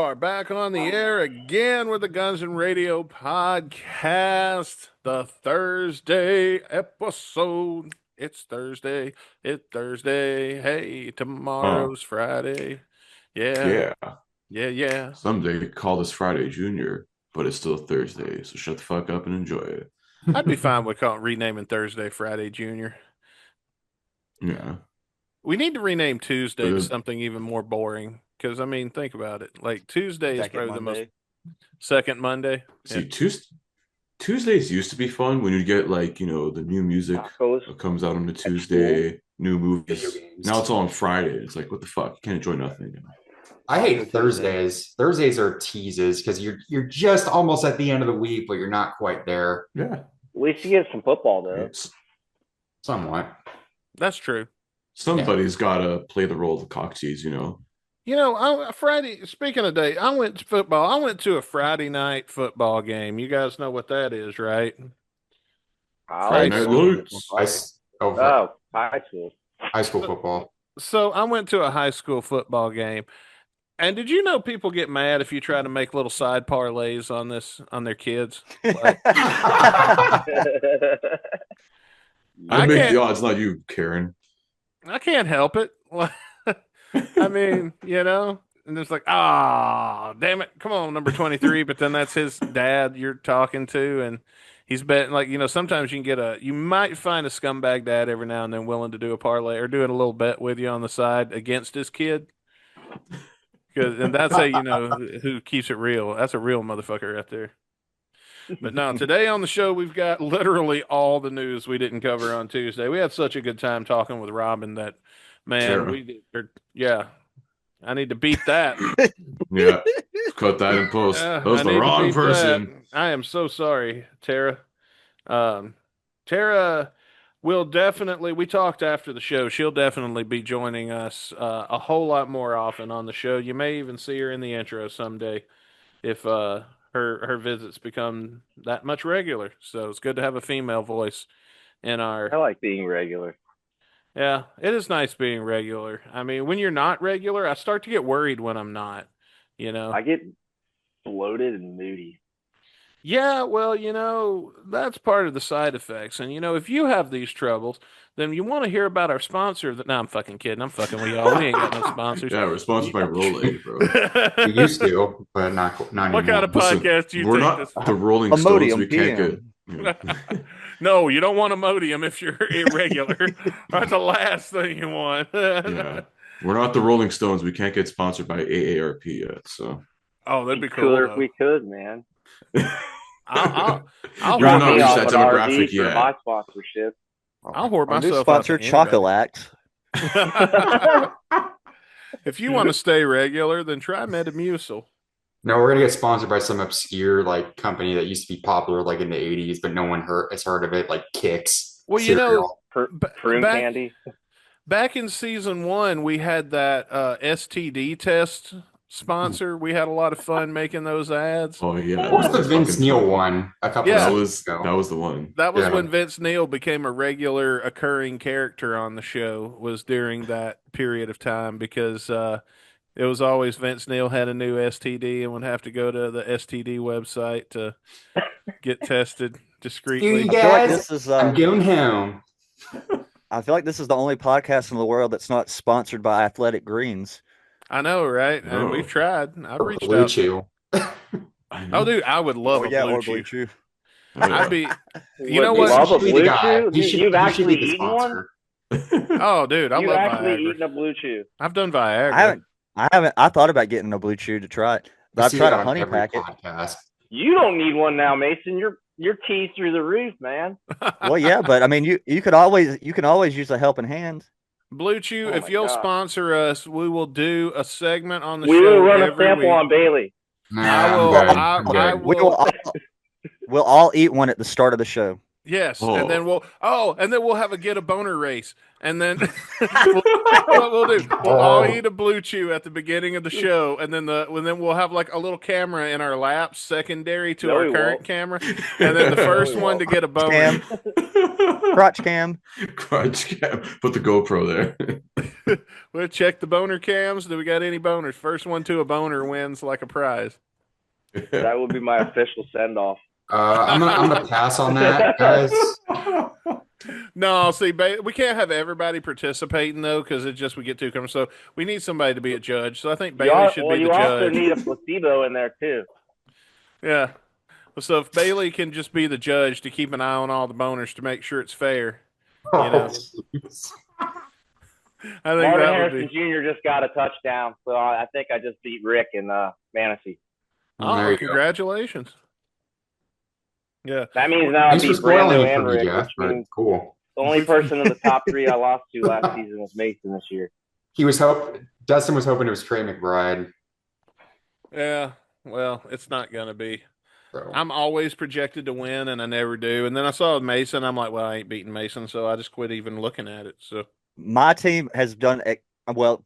are back on the air again with the Guns and Radio podcast, the Thursday episode. It's Thursday. It's Thursday. Hey, tomorrow's Friday. Yeah. Yeah. Yeah. Someday call this Friday Junior, but it's still Thursday, so shut the fuck up and enjoy it. I'd be fine with renaming Thursday Friday Junior. Yeah. We need to rename Tuesday to But something even more boring. Because, I mean, think about it. Like, Tuesday is probably the most second Monday. see, Tuesdays used to be fun when you get the new music that comes out on a Tuesday, new movies. Now it's all on Friday. It's like, what the fuck? You can't enjoy nothing. I hate Thursdays. Thursdays are teases because you're just almost at the end of the week, but you're not quite there. Yeah. At least you get some football though. Somewhat. That's true. Somebody's got to play the role of the cock tease, Friday, speaking of day, I went to football. I went to a Friday night football game. You guys know what that is, right? Friday night looks. High school. High school football. So I went to a high school football game. And did you know people get mad if you try to make little side parlays on their kids? Like, I make the odds, not you, Karen. I can't help it. I mean, and it's like, damn it. Come on, number 23. But then that's his dad you're talking to. And he's betting, sometimes you might find a scumbag dad every now and then willing to do a parlay or doing a little bet with you on the side against his kid. And that's who keeps it real. That's a real motherfucker right there. But now today on the show, we've got literally all the news we didn't cover on Tuesday. We had such a good time talking with Robin that, man, I need to beat that. Yeah, cut that in post. That was the wrong person. I am so sorry, Tara. Tara will definitely, we talked after the show, she'll definitely be joining us a whole lot more often on the show. You may even see her in the intro someday if her visits become that much regular. So it's good to have a female voice in our... I like being regular. Yeah, it is nice being regular. I mean, when you're not regular, I start to get worried when I'm not, I get bloated and moody. Yeah, well, that's part of the side effects. And, if you have these troubles, then you want to hear about our sponsor. No, I'm fucking kidding. I'm fucking with y'all. We ain't got no sponsors. Yeah, we're sponsored by Rolling, bro. We used to, but not what anymore. Kind of podcast do you we're think not this? The Rolling Stones. We can't get... No, you don't want Imodium if you're irregular. That's the last thing you want. Yeah. We're not the Rolling Stones. We can't get sponsored by AARP yet. So. Oh, that'd be cool. Cooler if we could, man. I'll You're not reached that demographic yet. My sponsorship. I'll hoard myself. Sponsor Chocolax. If you want to stay regular, then try Metamucil. No, we're gonna get sponsored by some obscure company that used to be popular in the 80s, but no one has heard of it, like Kix. Well, cereal. Prune candy. Back in season 1, we had that STD test sponsor. We had a lot of fun making those ads. Oh yeah, what was the Vince Neil one a couple that of was ago? That was the one. That was when Vince Neil became a regular occurring character on the show. Was during that period of time because it was always Vince Neil had a new STD and would have to go to the STD website to get tested discreetly. You guys, I'm going home. I feel like this is the only podcast in the world that's not sponsored by Athletic Greens. I know, right? And we've tried. I've reached Blue out. Chew. Oh, dude, I would love a Blue Chew. I'd be. You know what? Love a Blue Chew? You've actually eaten one? Oh, dude, I You've love actually Viagra. eaten a Blue Chew. I've done Viagra. I haven't. I thought about getting a Blue Chew to try it, but I've tried a honey packet. You don't need one now, Mason. Your teeth through the roof, man. Well, yeah, but I mean, you can always use a helping hand. Blue Chew, if you'll sponsor us, we will do a segment on the show. We will run a every sample week. on Bailey. I will. We'll all eat one at the start of the show. Yes, Oh. and then we'll have a get a boner race, and then what we'll do, we'll all eat a Blue Chew at the beginning of the show, and then we'll have like a little camera in our laps, secondary to our current camera, and then the first one to get a boner. Crotch cam. Crotch cam. Put the GoPro there. We'll check the boner cams. Do we got any boners? First one to a boner wins like a prize. That would be my official send off. I'm gonna pass on that, guys. No, see, we can't have everybody participating though, because we get too comfortable. So we need somebody to be a judge. So I think Bailey should be the judge. You also need a placebo in there too. Yeah. So if Bailey can just be the judge to keep an eye on all the boners to make sure it's fair, you know. I think Marvin Harrison Jr. just got a touchdown, so I think I just beat Rick in fantasy. Oh, congratulations! Yeah, that means now I beat Brando and Rick, Jeff, which means cool. The only person in the top 3 I lost to last season was Mason this year. Dustin was hoping it was Trey McBride. Yeah, well, it's not gonna be. So. I'm always projected to win, and I never do. And then I saw Mason. I'm like, well, I ain't beating Mason, so I just quit even looking at it. So my team has done well.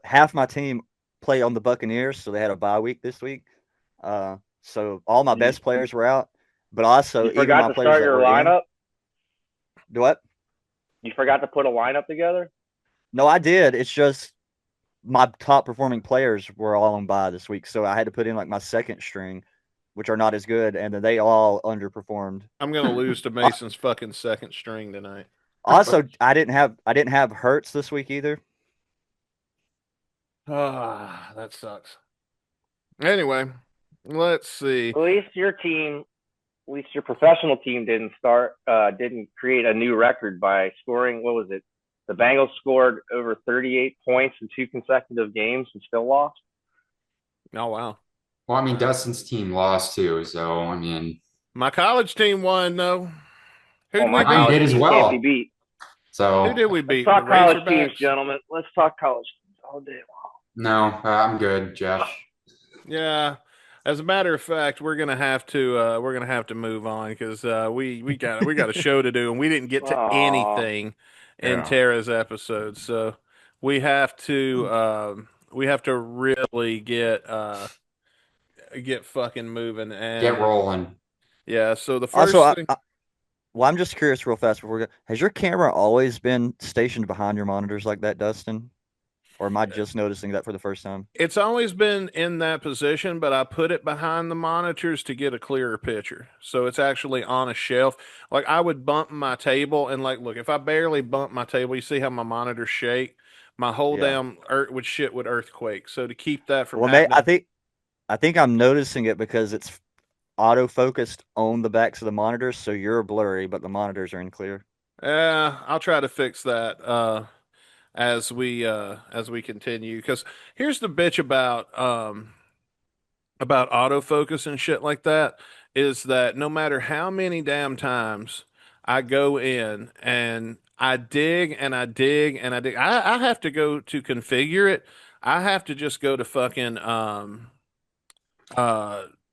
Half my team play on the Buccaneers, so they had a bye week this week. So all my best players were out, but also you forgot to start your lineup. Do what? You forgot to put a lineup together? No, I did. It's just my top performing players were all on bye this week, so I had to put in like my second string, which are not as good, and then they all underperformed. I'm gonna lose to Mason's fucking second string tonight. Also, I didn't have Hurts this week either. Ah, that sucks. Anyway, let's see. At least your professional team didn't create a new record by scoring. What was it? The Bengals scored over 38 points in 2 consecutive games and still lost. Oh, wow. Well, I mean, Dustin's team lost too, so I mean, my college team won though. Mine did as well. Can't be beat. So who did we beat? Let's talk college teams, gentlemen. Let's talk college teams all day long. No, I'm good, Jeff. Yeah. As a matter of fact, we're gonna have to move on because we got a show to do, and we didn't get to anything in Tara's episode, so we have to really get fucking moving and get rolling. Yeah. So the first thing. Well, I'm just curious, real fast before we go. Has your camera always been stationed behind your monitors like that, Dustin? Or am I just noticing that for the first time? It's always been in that position, but I put it behind the monitors to get a clearer picture. So it's actually on a shelf. Like I would bump my table and like, look, if I barely bump my table, you see how my monitors shake? My whole damn earth would earthquake. So to keep that from happening. I think I'm noticing it because it's auto-focused on the backs of the monitors, so you're blurry, but the monitors are in clear. Yeah, I'll try to fix that. As we continue, because here's the bitch about autofocus and shit like that is that no matter how many damn times I go in and I dig and I dig and I dig, I have to go to configure it. I have to just go to fucking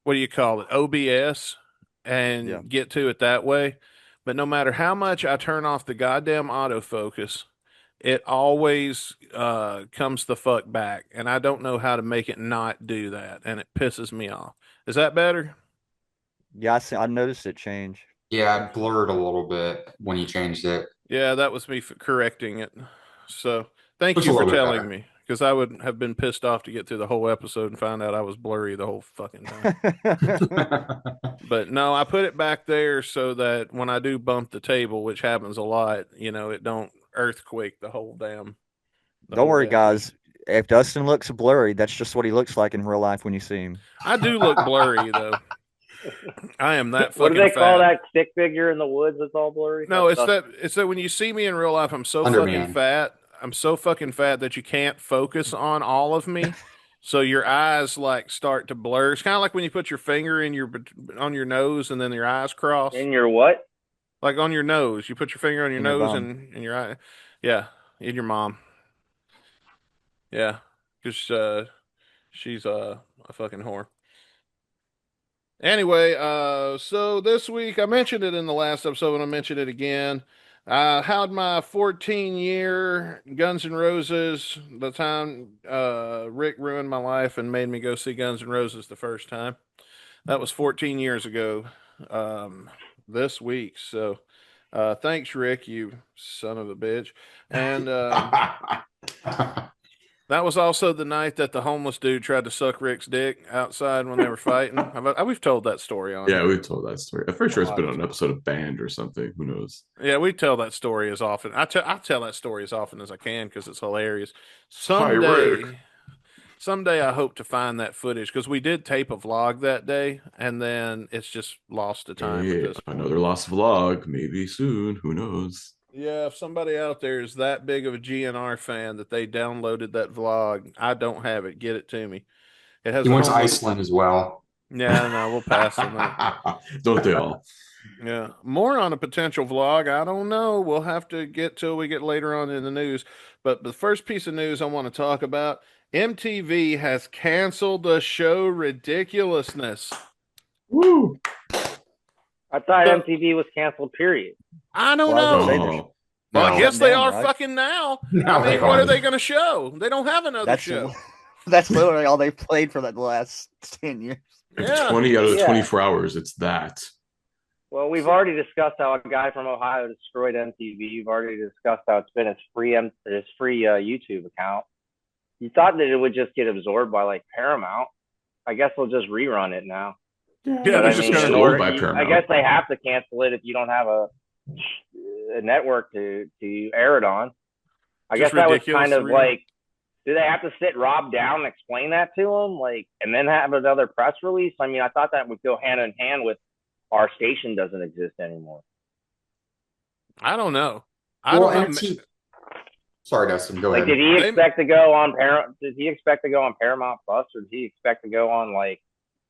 what do you call it, OBS, and get to it that way. But no matter how much I turn off the goddamn autofocus, it always comes the fuck back, and I don't know how to make it not do that, and it pisses me off. Is that better? Yeah, I noticed it change. Yeah, it blurred a little bit when you changed it. Yeah, that was me correcting it. So thank you for telling me, because I would have been pissed off to get through the whole episode and find out I was blurry the whole fucking time. But no, I put it back there so that when I do bump the table, which happens a lot, it don't earthquake the whole damn. Don't worry, guys. If Dustin looks blurry, that's just what he looks like in real life when you see him. I do look blurry though. I am that fucking. What do they call fat. that stick figure in the woods that's all blurry? No, it's that when you see me in real life, I'm so fucking fat. I'm so fucking fat that you can't focus on all of me. So your eyes like start to blur. It's kind of like when you put your finger on your nose and then your eyes cross. In your what? Like on your nose. You put your finger on your nose and your eye. Yeah, in your mom. Yeah, because she's a fucking whore. Anyway, so this week I mentioned it in the last episode, and I mentioned it again. I had my 14-year Guns N' Roses. The time Rick ruined my life and made me go see Guns N' Roses the first time. That was 14 years ago. This week. So, thanks, Rick, you son of a bitch. And that was also the night that the homeless dude tried to suck Rick's dick outside when they were fighting. We've told that story on Yeah, here. we've told that story. I'm pretty sure it's been on an episode of Band or something. Who knows? Yeah, we tell that story as often. I tell that story as often as I can because it's hilarious. Hi, Rick. Someday I hope to find that footage because we did tape a vlog that day, and then it's just lost to time at this point. Another lost vlog. Maybe soon. Who knows? Yeah, if somebody out there is that big of a GNR fan that they downloaded that vlog, I don't have it. Get it to me. It has. He went to Iceland as well. Yeah, no, we'll pass on that. Don't they all? Yeah, more on a potential vlog. I don't know. We'll have to get till we get later on in the news. But the first piece of news I want to talk about: MTV has canceled the show Ridiculousness. Woo! I thought MTV was canceled. Period. I don't know. Well, I guess they are fucking now. No, I mean, what are they going to show? They don't have another show. That's literally all they've played for the last 10 years. Yeah. 20 out of the 24 hours, it's that. Well, we've already discussed how a guy from Ohio destroyed MTV. You've already discussed how it's been his free YouTube account. You thought that it would just get absorbed by like Paramount. I guess they'll just rerun it now. Yeah, they're just sold by Paramount. I guess they have to cancel it if you don't have a network to air it on. I guess that was kind of like, do they have to sit Rob down and explain that to him, like, and then have another press release? I mean, I thought that would go hand in hand with our station doesn't exist anymore. I don't know. Sorry, Dustin. Go ahead. Did he expect to go on Paramount? Did he expect to go on Paramount Plus, or did he expect to go on like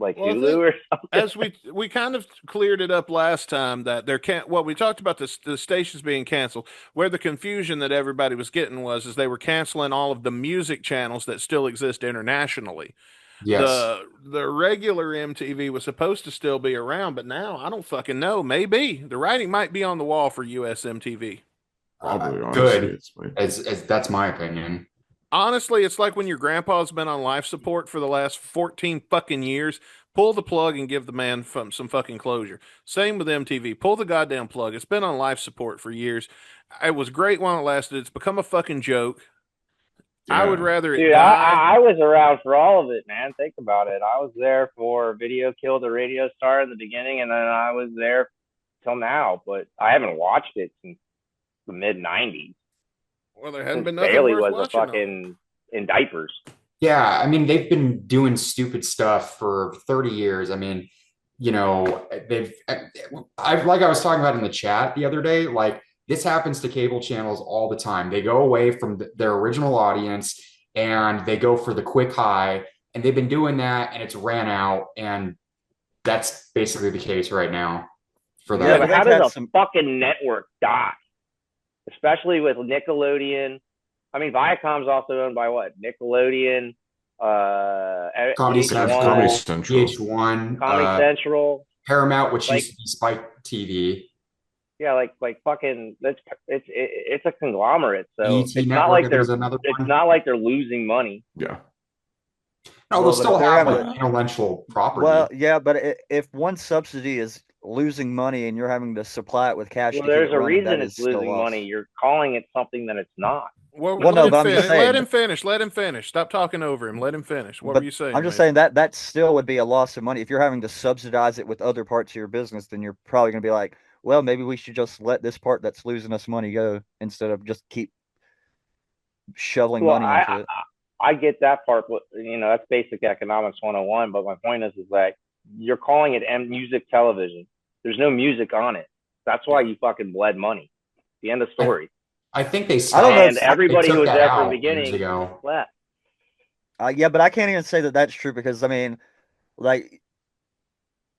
Hulu or something? As we kind of cleared it up last time that there can't. Well, we talked about the stations being canceled. Where the confusion that everybody was getting is they were canceling all of the music channels that still exist internationally. Yes. The regular MTV was supposed to still be around, but now I don't fucking know. Maybe the writing might be on the wall for US MTV. Probably good. As that's my opinion. Honestly, it's like when your grandpa's been on life support for the last 14 fucking years. Pull the plug and give the man some fucking closure. Same with MTV. Pull the goddamn plug. It's been on life support for years. It was great while it lasted. It's become a fucking joke. Yeah. I would rather it die. I was around for all of it, man. Think about it. I was there for Video Killed the Radio Star in the beginning, and then I was there till now. But I haven't watched it since the mid-'90s. Well, there hadn't been nothing Bailey worth was a fucking in diapers. Yeah, I mean, they've been doing stupid stuff for 30 years. I mean, you know, like I was talking about in the chat the other day, like, this happens to cable channels all the time. They go away from their original audience and they go for the quick high, and they've been doing that and it's ran out, and that's basically the case right now for that. Yeah, but how does a fucking network die? Especially with Nickelodeon. I mean, Viacom's also owned by what? Nickelodeon, Comedy Central, VH1, Comedy Central, Paramount, which used to be Spike TV. Yeah, like fucking, it's a conglomerate. So it's not like they're losing money. Yeah. No, they'll still have intellectual property. Well, yeah, but if one subsidy is losing money and you're having to supply it with cash, well, there's a reason it's losing money. You're calling it something that it's not. Well, no, but let him finish. Let him finish. Stop talking over him. Let him finish. What were you saying? I'm just saying that still would be a loss of money. If you're having to subsidize it with other parts of your business, then you're probably going to be like, well, maybe we should just let this part that's losing us money go instead of just keep shoveling money into it. I get that part, but that's basic economics 101. But my point is that you're calling it music television. There's no music on it. That's why you fucking bled money. The end of story. I think they stopped. And everybody who was there from the beginning left. Yeah, but I can't even say that that's true because, I mean, like,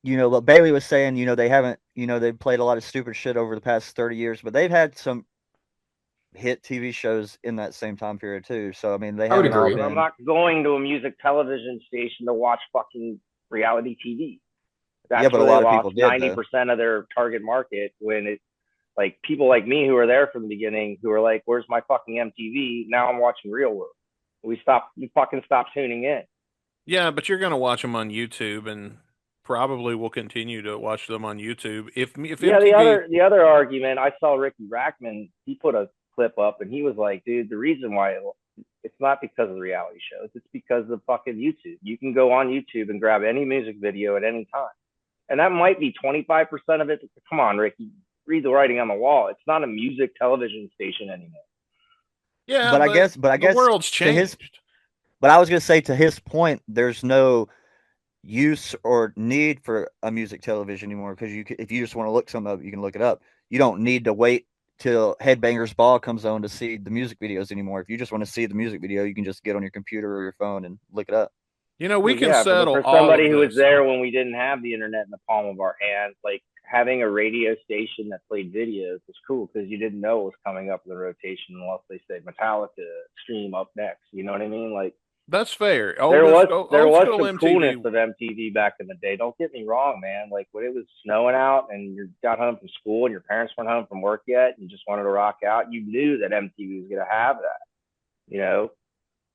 what Bailey was saying, they haven't, they've played a lot of stupid shit over the past 30 years, but they've had some hit TV shows in that same time period too. So, I mean, they haven't all been... I'm not going to a music television station to watch fucking reality TV. That's but a lot of people did 90% of their target market when it's like people like me who were there from the beginning who are like, where's my fucking MTV? Now I'm watching Real World. We fucking stopped tuning in. Yeah, but you're going to watch them on YouTube, and probably will continue to watch them on YouTube. If MTV... the other argument, I saw Ricky Rackman, he put a clip up and he was like, dude, the reason why it's not because of the reality shows, it's because of fucking YouTube. You can go on YouTube and grab any music video at any time. And that might be 25% of it. Come on, Ricky, read the writing on the wall. It's not a music television station anymore. Yeah, but I guess the world's changed. But I was going to say, to his point, there's no use or need for a music television anymore, because if you just want to look something up, you can look it up. You don't need to wait till Headbangers Ball comes on to see the music videos anymore. If you just want to see the music video, you can just get on your computer or your phone and look it up. You know, we can settle for somebody who was there when we didn't have the internet in the palm of our hands, like having a radio station that played videos was cool because you didn't know what was coming up in the rotation unless they said Metallica stream up next. You know what I mean? Like, that's fair. There was some coolness of MTV back in the day. Don't get me wrong, man. Like when it was snowing out and you got home from school and your parents weren't home from work yet, and you just wanted to rock out, you knew that MTV was going to have that, you know.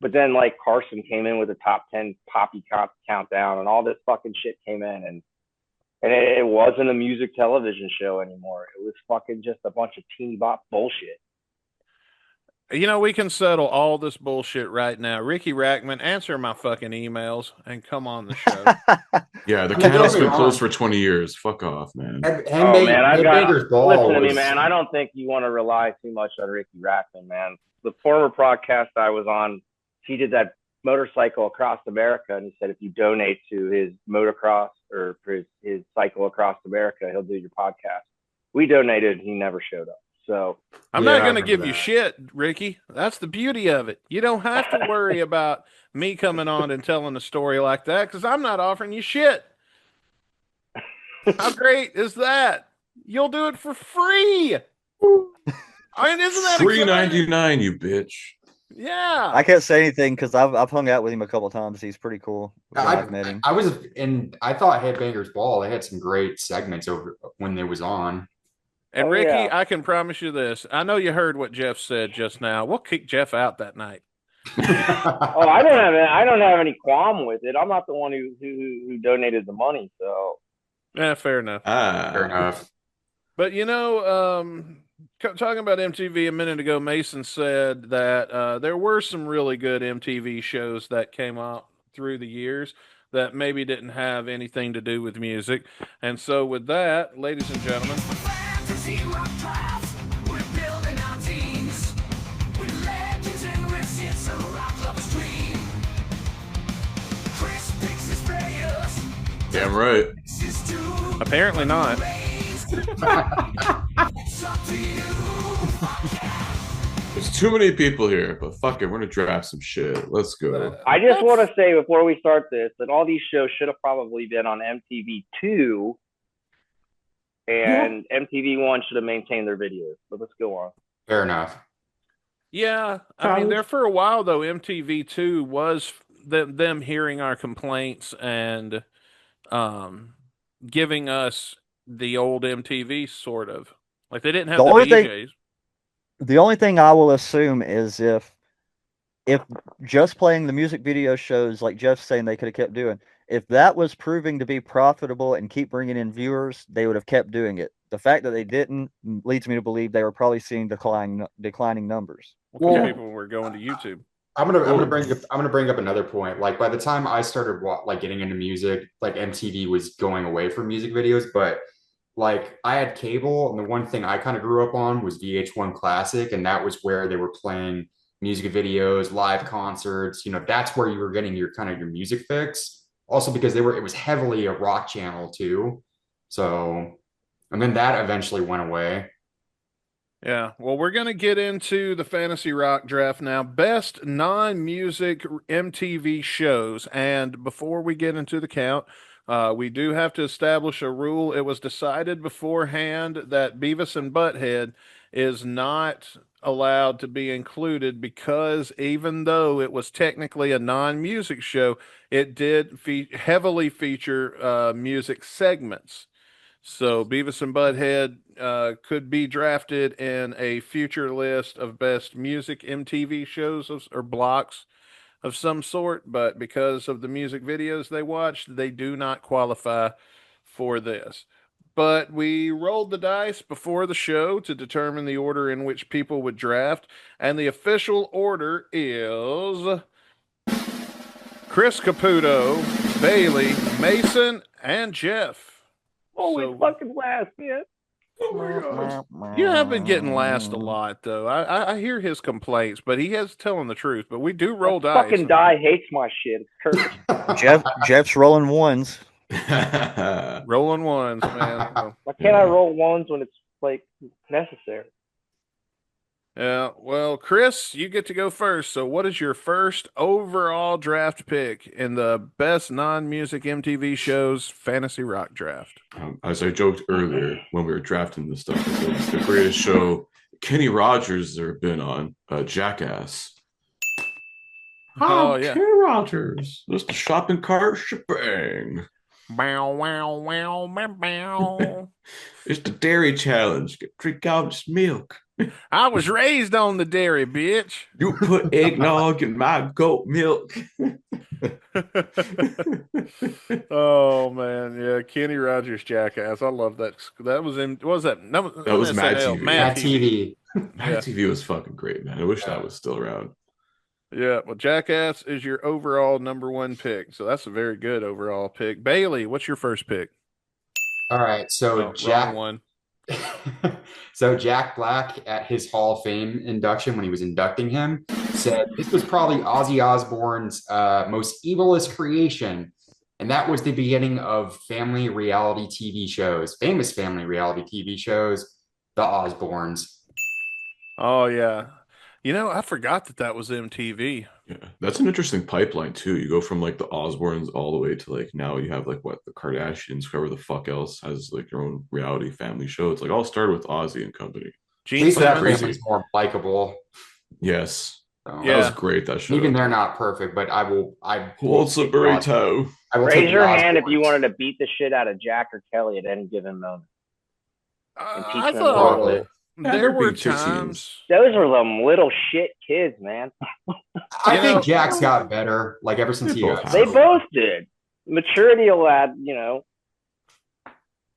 But then like Carson came in with a top 10 poppy countdown and all this fucking shit came in, and it wasn't a music television show anymore. It was fucking just a bunch of teeny bop bullshit. You know, we can settle all this bullshit right now. Ricky Rackman, answer my fucking emails and come on the show. Yeah, the candle's been closed for 20 years. Fuck off, man. Listen to me, man. I don't think you want to rely too much on Ricky Rackman, man. The former podcast I was on, he did that motorcycle across America, and he said if you donate to his motocross or for his cycle across America, he'll do your podcast. We donated, he never showed up. So I'm not going to give you shit, Ricky. That's the beauty of it. You don't have to worry about me coming on and telling a story like that because I'm not offering you shit. How great is that? You'll do it for free. I mean, isn't that $3.99, you bitch? Yeah. I can't say anything because I've hung out with him a couple of times. He's pretty cool. I've met him. I thought Headbangers Ball, they had some great segments over when they was on. And Ricky, I can promise you this. I know you heard what Jeff said just now. We'll kick Jeff out that night. I don't have any qualm with it. I'm not the one who donated the money, so. Yeah, fair enough. Fair enough. But you know, talking about MTV a minute ago, Mason said that there were some really good MTV shows that came out through the years that maybe didn't have anything to do with music. And so with that, ladies and gentlemen, damn right. Apparently not. There's too many people here, but fuck it, we're gonna draft some shit. Let's go. I just want to say before we start this that all these shows should have probably been on MTV2, and MTV1 should have maintained their videos. But let's go on. Fair enough. Yeah, I mean, there for a while though, MTV2 was them hearing our complaints and giving us the old MTV sort of. Like they didn't have the DJs. The only thing I will assume is if just playing the music video shows like Jeff's saying they could have kept doing, if that was proving to be profitable and keep bringing in viewers, they would have kept doing it. The fact that they didn't leads me to believe they were probably seeing declining numbers. Well, people were going to YouTube. I'm gonna bring up another point. Like by the time I started getting into music, like MTV was going away from music videos, but like I had cable, and the one thing I kind of grew up on was VH1 Classic, and that was where they were playing music videos, live concerts. You know, that's where you were getting your kind of your music fix. Also because it was heavily a rock channel too. So, and then that eventually went away. Yeah, well, we're going to get into the Fantasy Rock draft now. Best non-music MTV shows. And before we get into the count, we do have to establish a rule. It was decided beforehand that Beavis and Butthead is not allowed to be included because even though it was technically a non-music show, it did heavily feature music segments. So Beavis and Butthead could be drafted in a future list of best music MTV shows or blocks of some sort, but because of the music videos they watched, they do not qualify for this. But we rolled the dice before the show to determine the order in which people would draft, and the official order is Chris Caputo, Bailey, Mason, and Jeff. Always fucking last, man. Oh my God. You have been getting last a lot, though. I hear his complaints, but he is telling the truth. But we do roll dice. Fucking die hates my shit. Jeff's rolling ones. Rolling ones, man. Why can't I roll ones when it's like necessary? Yeah, well, Chris, you get to go first. So, what is your first overall draft pick in the best non-music MTV shows fantasy rock draft? As I joked earlier when we were drafting this stuff, it's the greatest show Kenny Rogers has ever been on, Jackass. Oh, yeah. Kenny Rogers. Just a shopping cart shebang. Bow, wow, wow, bow, bow. It's the dairy challenge. Drink out its milk. I was raised on the dairy, bitch. You put eggnog in my goat milk. Oh man, yeah, Kenny Rogers Jackass. I love that. That was in. What was that? No, that was Mad TV. Mad TV. Mad TV was fucking great, man. I wish that was still around. Yeah, well, Jackass is your overall number one pick, so that's a very good overall pick. Bailey, what's your first pick? All right, so wrong one. So Jack Black at his Hall of Fame induction, when he was inducting him, said this was probably Ozzy Osbourne's most evilest creation, and that was the beginning of family reality TV shows, famous family reality TV shows, the Osbournes. Oh yeah, I forgot that was MTV. Yeah, that's an interesting pipeline too. You go from like the Osbournes all the way to like now you have like what the Kardashians, whoever the fuck else has like their own reality family show. It's like all started with Ozzy and company. That family's more likable. Yes, so, that was great. That show. Even they're not perfect, but I will. What's a burrito? Raise your hand if you wanted to beat the shit out of Jack or Kelly at any given moment. I thought there were times. Those were some little shit kids, man. I think Jack's got better, like ever since he got. They both did. Maturity will add,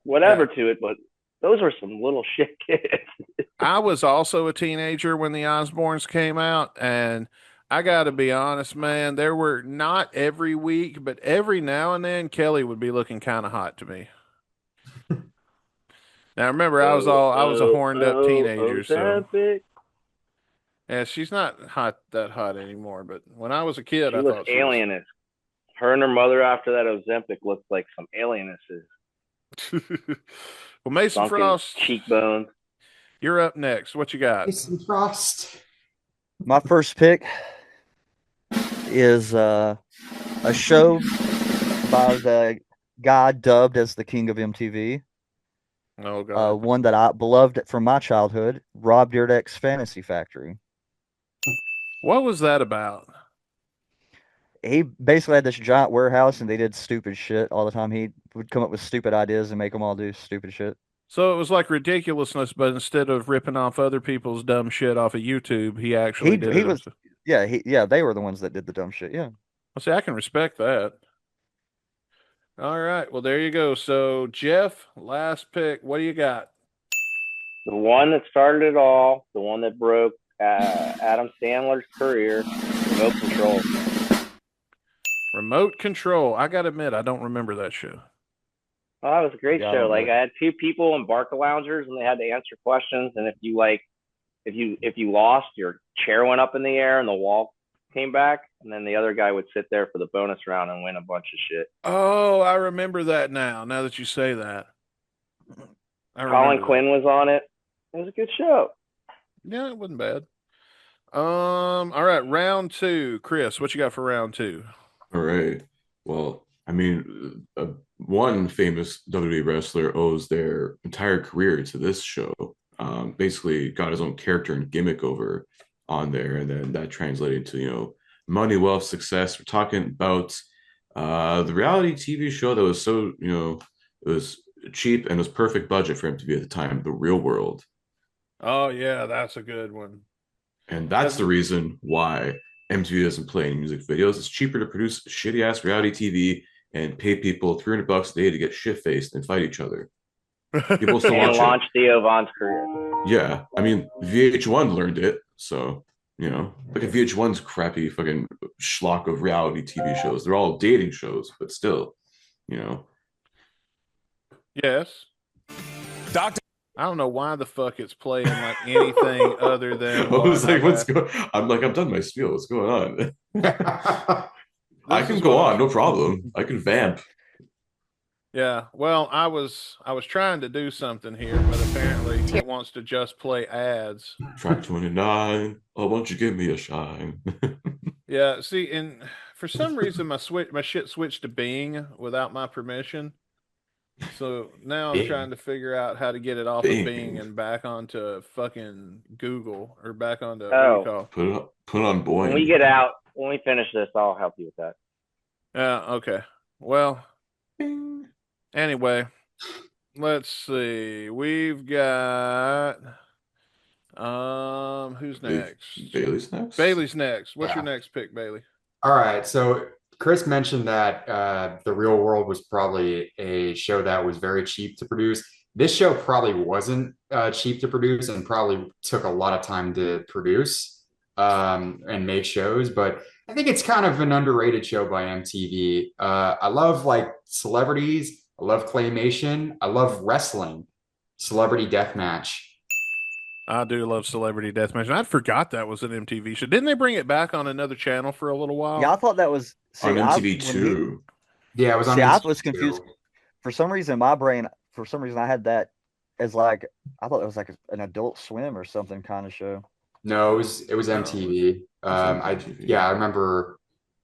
whatever to it, but those were some little shit kids. I was also a teenager when the Osbournes came out, and I got to be honest, man, there were not every week, but every now and then Kelly would be looking kind of hot to me. Now remember, I was a horned up teenager, so yeah, she's not that hot anymore. But when I was a kid, I thought she was alienist. Her and her mother after that Ozempic looked like some alienesses. Well, Mason Frost, cheekbones. You're up next. What you got? Mason Frost. My first pick is a show by the guy dubbed as the King of MTV. Oh God! One that I beloved from my childhood, Rob Dyrdek's Fantasy Factory. What was that about? He basically had this giant warehouse, and they did stupid shit all the time. He would come up with stupid ideas and make them all do stupid shit. So it was like ridiculousness, but instead of ripping off other people's dumb shit off of YouTube, he actually did it. Yeah, they were the ones that did the dumb shit. Yeah. Well, see, I can respect that. All right. Well, there you go. So, Jeff, last pick. What do you got? The one that started it all, the one that broke Adam Sandler's career, Remote Control. Remote Control. I got to admit, I don't remember that show. Oh, that was a great show. Like, I had two people in Barca Loungers, and they had to answer questions. And if you lost, your chair went up in the air, and the wall came back, and then the other guy would sit there for the bonus round and win a bunch of shit. Oh, I remember that now that you say that. Colin Quinn was on it. It was a good show. Yeah, it wasn't bad. All right, round two. Chris, what you got for round two? All right. Well, I mean, one famous WWE wrestler owes their entire career to this show. basically got his own character and gimmick over on there, and then that translated to money, wealth, success. We're talking about the reality TV show that was so it was cheap and was perfect budget for MTV at the time, The Real World. Oh yeah, that's a good one. And that's the reason why MTV doesn't play any music videos. It's cheaper to produce shitty ass reality TV and pay people $300 a day to get shit faced and fight each other. People still watch launch Theo Von's career. Yeah, I mean VH1 learned it, so look at VH1's crappy fucking schlock of reality TV shows. They're all dating shows, but still, Yes. Doctor. I don't know why the fuck it's playing like anything other than. I was like, what's going? I'm like, I'm done my spiel. What's going on? I can go on, no problem. I can vamp. Yeah, well, I was trying to do something here, but apparently it wants to just play ads. Track 29. Oh, why don't you give me a shine? Yeah, see, and for some reason my shit switched to Bing without my permission. So now I'm trying to figure out how to get it off of Bing and back onto fucking Google or back onto put on Boy. When we finish this, I'll help you with that. Okay. Well, Bing. Anyway, let's see. We've got who's next? Bailey's next. Bailey's next. What's your next pick, Bailey? All right, so Chris mentioned that The Real World was probably a show that was very cheap to produce. This show probably wasn't cheap to produce and probably took a lot of time to produce and make shows, but I think it's kind of an underrated show by MTV. I love like celebrities. I love claymation. I love wrestling. Celebrity Deathmatch. I do love Celebrity Deathmatch. And I forgot that was an MTV show. Didn't they bring it back on another channel for a little while? Yeah, I thought that was on MTV too. Yeah, it was on MTV. I was confused. For some reason, my brain, I had that as like, I thought it was like an Adult Swim or something kind of show. No, it was MTV. I remember.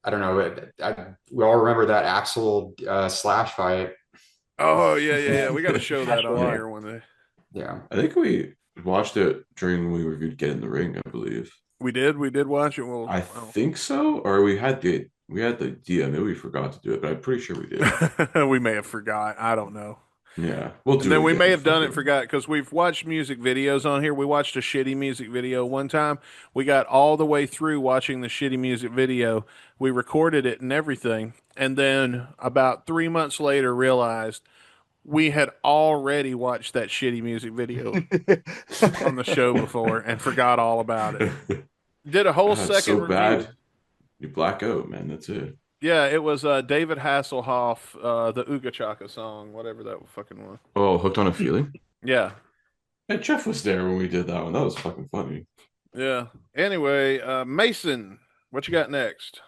I don't know. We all remember that Axel Slash fight. Oh yeah. We got to show that on here one day. Yeah, I think we watched it during when we reviewed Get in the Ring. I believe we did. We did watch it. Well, I think so. Or we had the idea. Maybe we forgot to do it, but I'm pretty sure we did. We may have forgot. I don't know. Yeah, we'll do. And then we may have done it and forgot because we've watched music videos on here. We watched a shitty music video one time. We got all the way through watching the shitty music video. We recorded it and everything, and then about 3 months later realized we had already watched that shitty music video on the show before and forgot all about it. Did a whole second so review. Bad. You black out, man. That's it. Yeah, it was David Hasselhoff, the Ooga Chaka song, whatever that fucking was. Oh, Hooked on a Feeling? Yeah. And Jeff was there when we did that one. That was fucking funny. Yeah. Anyway, Mason, what you got next?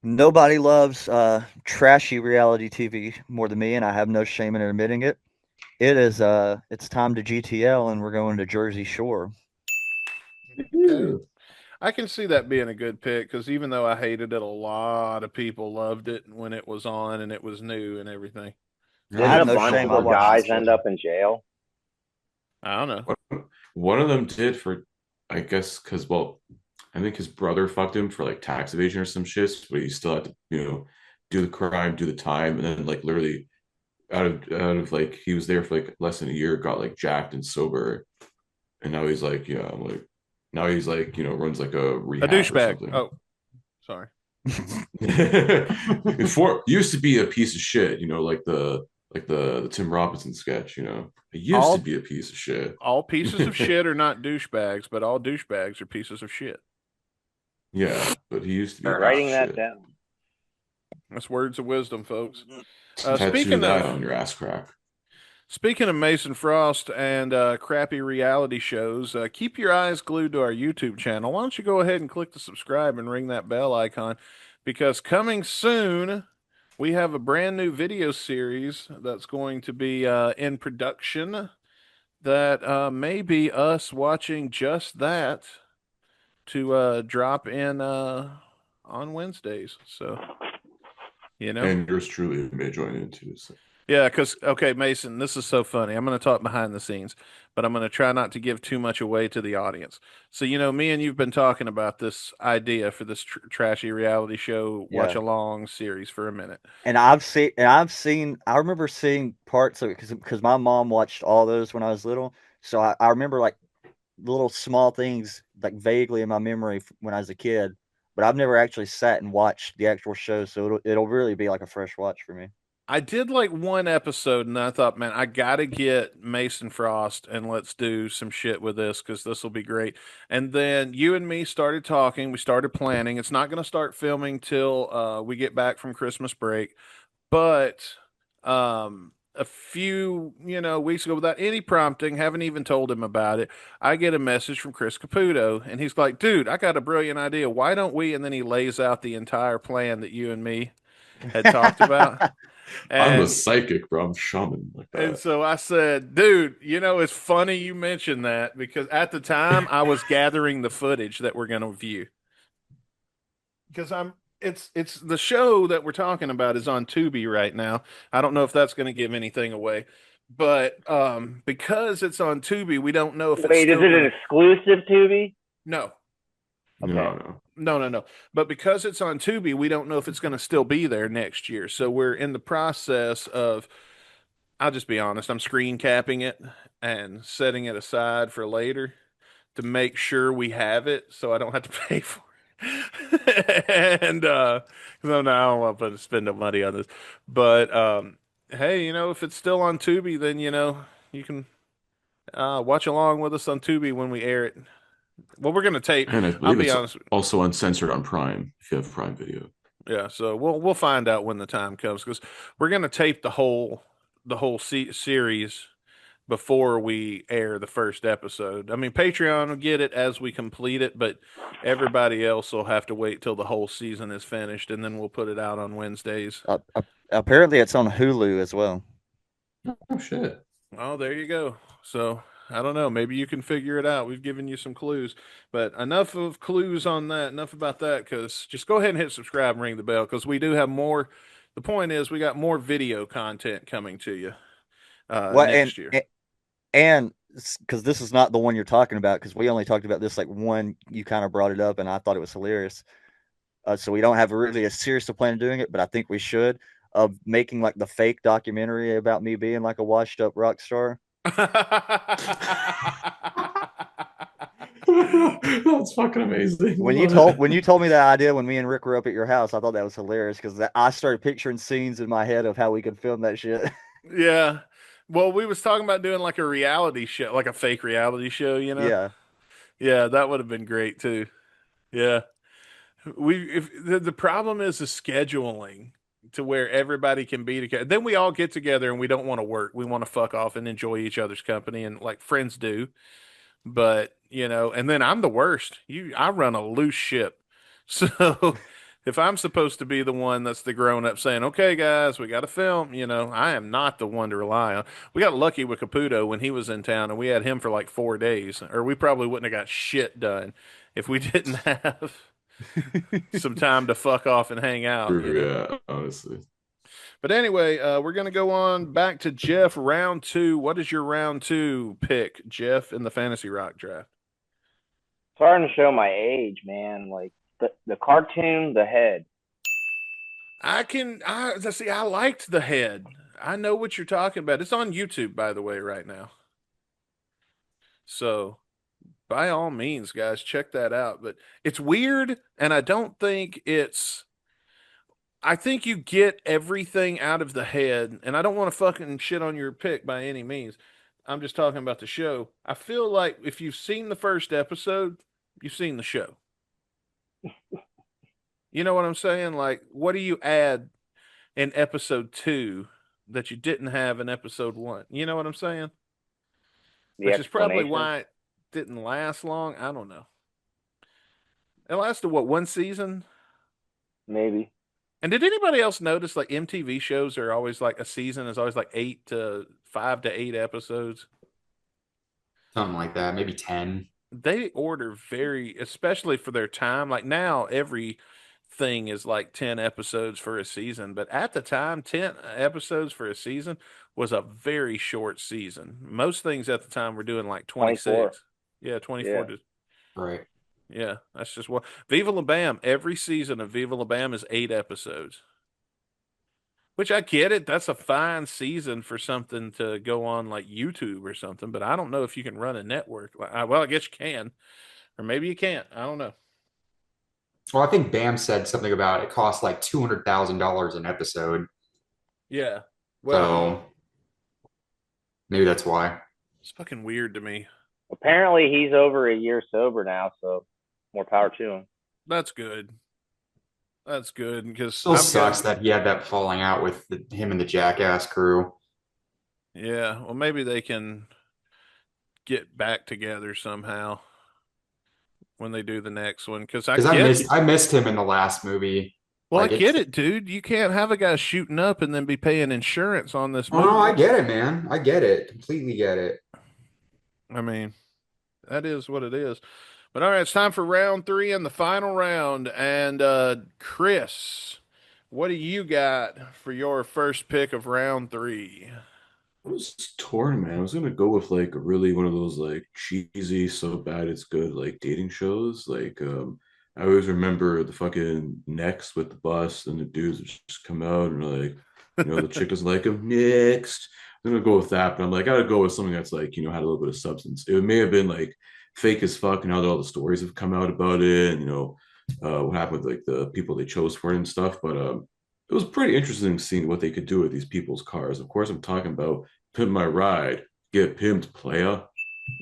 Nobody loves trashy reality TV more than me, and I have no shame in admitting it. It is it's time to GTL, and we're going to Jersey Shore. Okay. I can see that being a good pick because even though I hated it, a lot of people loved it when it was on and it was new and everything. Didn't a bunch of guys end up in jail? I don't know. One of them did for, I guess, because, I think his brother fucked him for like tax evasion or some shit, but he still had to, do the crime, do the time, and then like literally out of like he was there for like less than a year, got like jacked and sober, and now he's like, now he's like, runs like a rehab. A douchebag. Oh, sorry. Before used to be a piece of shit, like the Tim Robinson sketch, It used to be a piece of shit. All pieces of shit are not douchebags, but all douchebags are pieces of shit. Yeah, but he used to be writing that down. That's words of wisdom, folks. Speaking of that on your ass crack. Speaking of Mason Frost and crappy reality shows, keep your eyes glued to our YouTube channel. Why don't you go ahead and click the subscribe and ring that bell icon? Because coming soon, we have a brand new video series that's going to be in production that may be us watching just that to drop in on Wednesdays. So, And yours truly may join in too. So. Yeah, because okay, Mason, this is so funny. I'm going to talk behind the scenes, but I'm going to try not to give too much away to the audience. So, me and you've been talking about this idea for this trashy reality show watch Yeah. along series for a minute. And I remember seeing parts of it because my mom watched all those when I was little. So I remember like little small things like vaguely in my memory when I was a kid, but I've never actually sat and watched the actual show. So it'll really be like a fresh watch for me. I did like one episode, and I thought, man, I gotta get Mason Frost and let's do some shit with this because this will be great. And then you and me started talking. We started planning. It's not going to start filming till we get back from Christmas break, but a few weeks ago, without any prompting, haven't even told him about it, I get a message from Chris Caputo, and he's like, "Dude, I got a brilliant idea. Why don't we?" And then he lays out the entire plan that you and me had talked about. I'm a And psychic, bro. I'm shaman like and that. so I said, dude, it's funny you mentioned that because at the time I was gathering the footage that we're going to view. Because it's the show that we're talking about is on Tubi right now. I don't know if that's going to give anything away, but because it's on Tubi, we don't know if it's Wait, is still it an going to. exclusive Tubi? No, Okay. no. But because it's on Tubi, we don't know if it's going to still be there next year. So we're in the process of. I'll just be honest. I'm screen capping it and setting it aside for later to make sure we have it, so I don't have to pay for it. And because I don't want to spend no money on this. But hey, if it's still on Tubi, then you can watch along with us on Tubi when we air it. Well, we're gonna tape. And I I'll believe be it's honest. also uncensored on Prime if you have Prime Video. Yeah, so we'll find out when the time comes because we're gonna tape the whole series before we air the first episode. I mean, Patreon will get it as we complete it, but everybody else will have to wait till the whole season is finished, and then we'll put it out on Wednesdays. Apparently, it's on Hulu as well. Oh shit! Oh, there you go. So I don't know. Maybe you can figure it out. We've given you some clues, but enough of clues on that. Enough about that. Because just go ahead and hit subscribe and ring the bell because we do have more. The point is, we got more video content coming to you Well, next year. and because this is not the one you're talking about, because we only talked about this like one. You kind of brought it up, and I thought it was hilarious. So we don't have really a serious plan of doing it, but I think we should of making like the fake documentary about me being like a washed up rock star. That's fucking amazing. When you told me that idea when me and Rick were up at your house, I thought that was hilarious because I started picturing scenes in my head of how we could film that shit. Yeah. Well, we was talking about doing like a reality show, like a fake reality show. Yeah. Yeah, that would have been great too. Yeah. If the problem is the scheduling to where everybody can be together. Then we all get together and we don't want to work. We want to fuck off and enjoy each other's company and like friends do. But, and then I'm the worst. I run a loose ship. So if I'm supposed to be the one that's the grown up saying, okay, guys, we got to film, I am not the one to rely on. We got lucky with Caputo when he was in town and we had him for like 4 days, or we probably wouldn't have got shit done if we didn't have some time to fuck off and hang out. Yeah, honestly. But anyway, we're going to go on back to Jeff, round two. What is your round two pick, Jeff, in the Fantasy Rock draft? Starting to show my age, man. Like the cartoon, The Head. I liked The Head. I know what you're talking about. It's on YouTube, by the way, right now. So by all means, guys, check that out. But it's weird, and I think you get everything out of The Head, and I don't want to fucking shit on your pick by any means. I'm just talking about the show. I feel like if you've seen the first episode, you've seen the show. You know what I'm saying? Like, what do you add in episode 2 that you didn't have in episode 1? You know what I'm saying? Which is probably why it didn't last long. I don't know. It lasted, what, one season? Maybe. And did anybody else notice like MTV shows are always like a season is always like 5 to 8 episodes? Something like that, maybe 10. They order especially for their time. Like now, every thing is like 10 episodes for a season, but at the time, 10 episodes for a season was a very short season. Most things at the time were doing like 26. 24. Yeah, 24 Yeah. to Right. yeah, that's just what Viva La Bam, every season of Viva La Bam is 8 episodes. Which I get it, that's a fine season for something to go on like YouTube or something, but I don't know if you can run a network. Well, I guess you can, or maybe you can't. I don't know. Well, I think Bam said something about it costs like $200,000 an episode. Yeah. Well, So maybe that's why. it's fucking weird to me. Apparently, he's over a year sober now, so more power to him. That's good. That's good because Still sucks that he had that falling out with him and the Jackass crew. Yeah, well, maybe they can get back together somehow when they do the next one. Because I missed him in the last movie. Well, Like, I get it, dude. You can't have a guy shooting up and then be paying insurance on this Oh movie. no, I get it, man. I get it. Completely get it. I mean, that is what it is. But all right, it's time for round 3 and the final round. And Chris, what do you got for your first pick of round 3? I was torn, man. I was gonna go with like really one of those like cheesy, so bad it's good like dating shows. Like I always remember the fucking Next with the bus and the dudes would just come out and like, the chick is like, I'm next. I'm gonna go with that, but I'm like, I gotta go with something that's like, had a little bit of substance. It may have been like fake as fuck and how all the stories have come out about it, and what happened with like the people they chose for it and stuff. But it was pretty interesting seeing what they could do with these people's cars. Of course, I'm talking about Pimp My Ride. Get pimped, playa.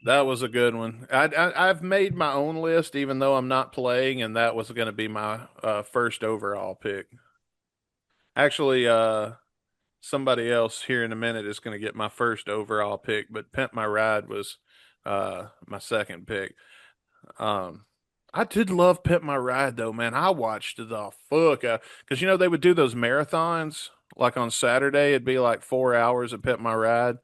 That was a good one. I've made my own list, even though I'm not playing, and that was going to be my first overall pick. Actually, somebody else here in a minute is going to get my first overall pick, but Pimp My Ride was my second pick. I did love Pimp My Ride though, man. I watched the fuck because they would do those marathons like on Saturday. It'd be like 4 hours of Pimp My Ride.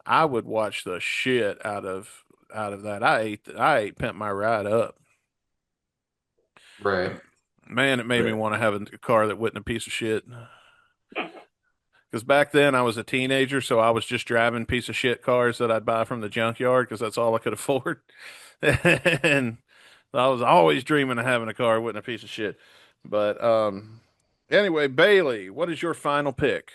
I would watch the shit out of that. I ate Pimp My Ride up. Right. Man, it made me want to have a car that wasn't a piece of shit. Because back then I was a teenager, so I was just driving piece of shit cars that I'd buy from the junkyard because that's all I could afford. And I was always dreaming of having a car that wasn't a piece of shit. But anyway, Bailey, what is your final pick?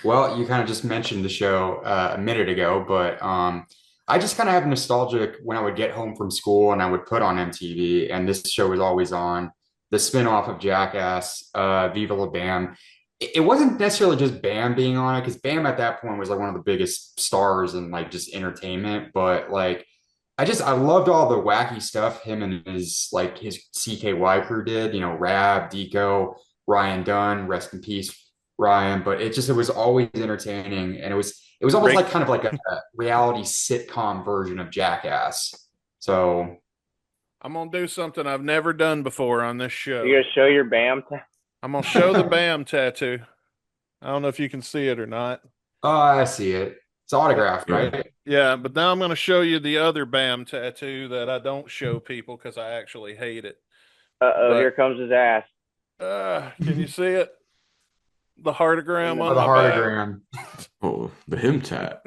Well, you kind of just mentioned the show a minute ago, but I just kind of have nostalgic when I would get home from school and I would put on MTV, and this show was always on. The spinoff of Jackass, Viva La Bam. It wasn't necessarily just Bam being on it, because Bam at that point was like one of the biggest stars in like just entertainment. But like, I loved all the wacky stuff him and his CKY crew did. Rab, Deco, Ryan Dunn, rest in peace, Ryan. But it was always entertaining, and it was almost like kind of like a reality sitcom version of Jackass. So I'm gonna do something I've never done before on this show. You gonna show your BAM? I'm gonna show the BAM tattoo. I don't know if you can see it or not. Oh, I see it. It's autographed, right? Yeah, but now I'm gonna show you the other BAM tattoo that I don't show people because I actually hate it. Here comes his ass. Can you see it? The heartogram on the my heartogram. Oh, the him tat.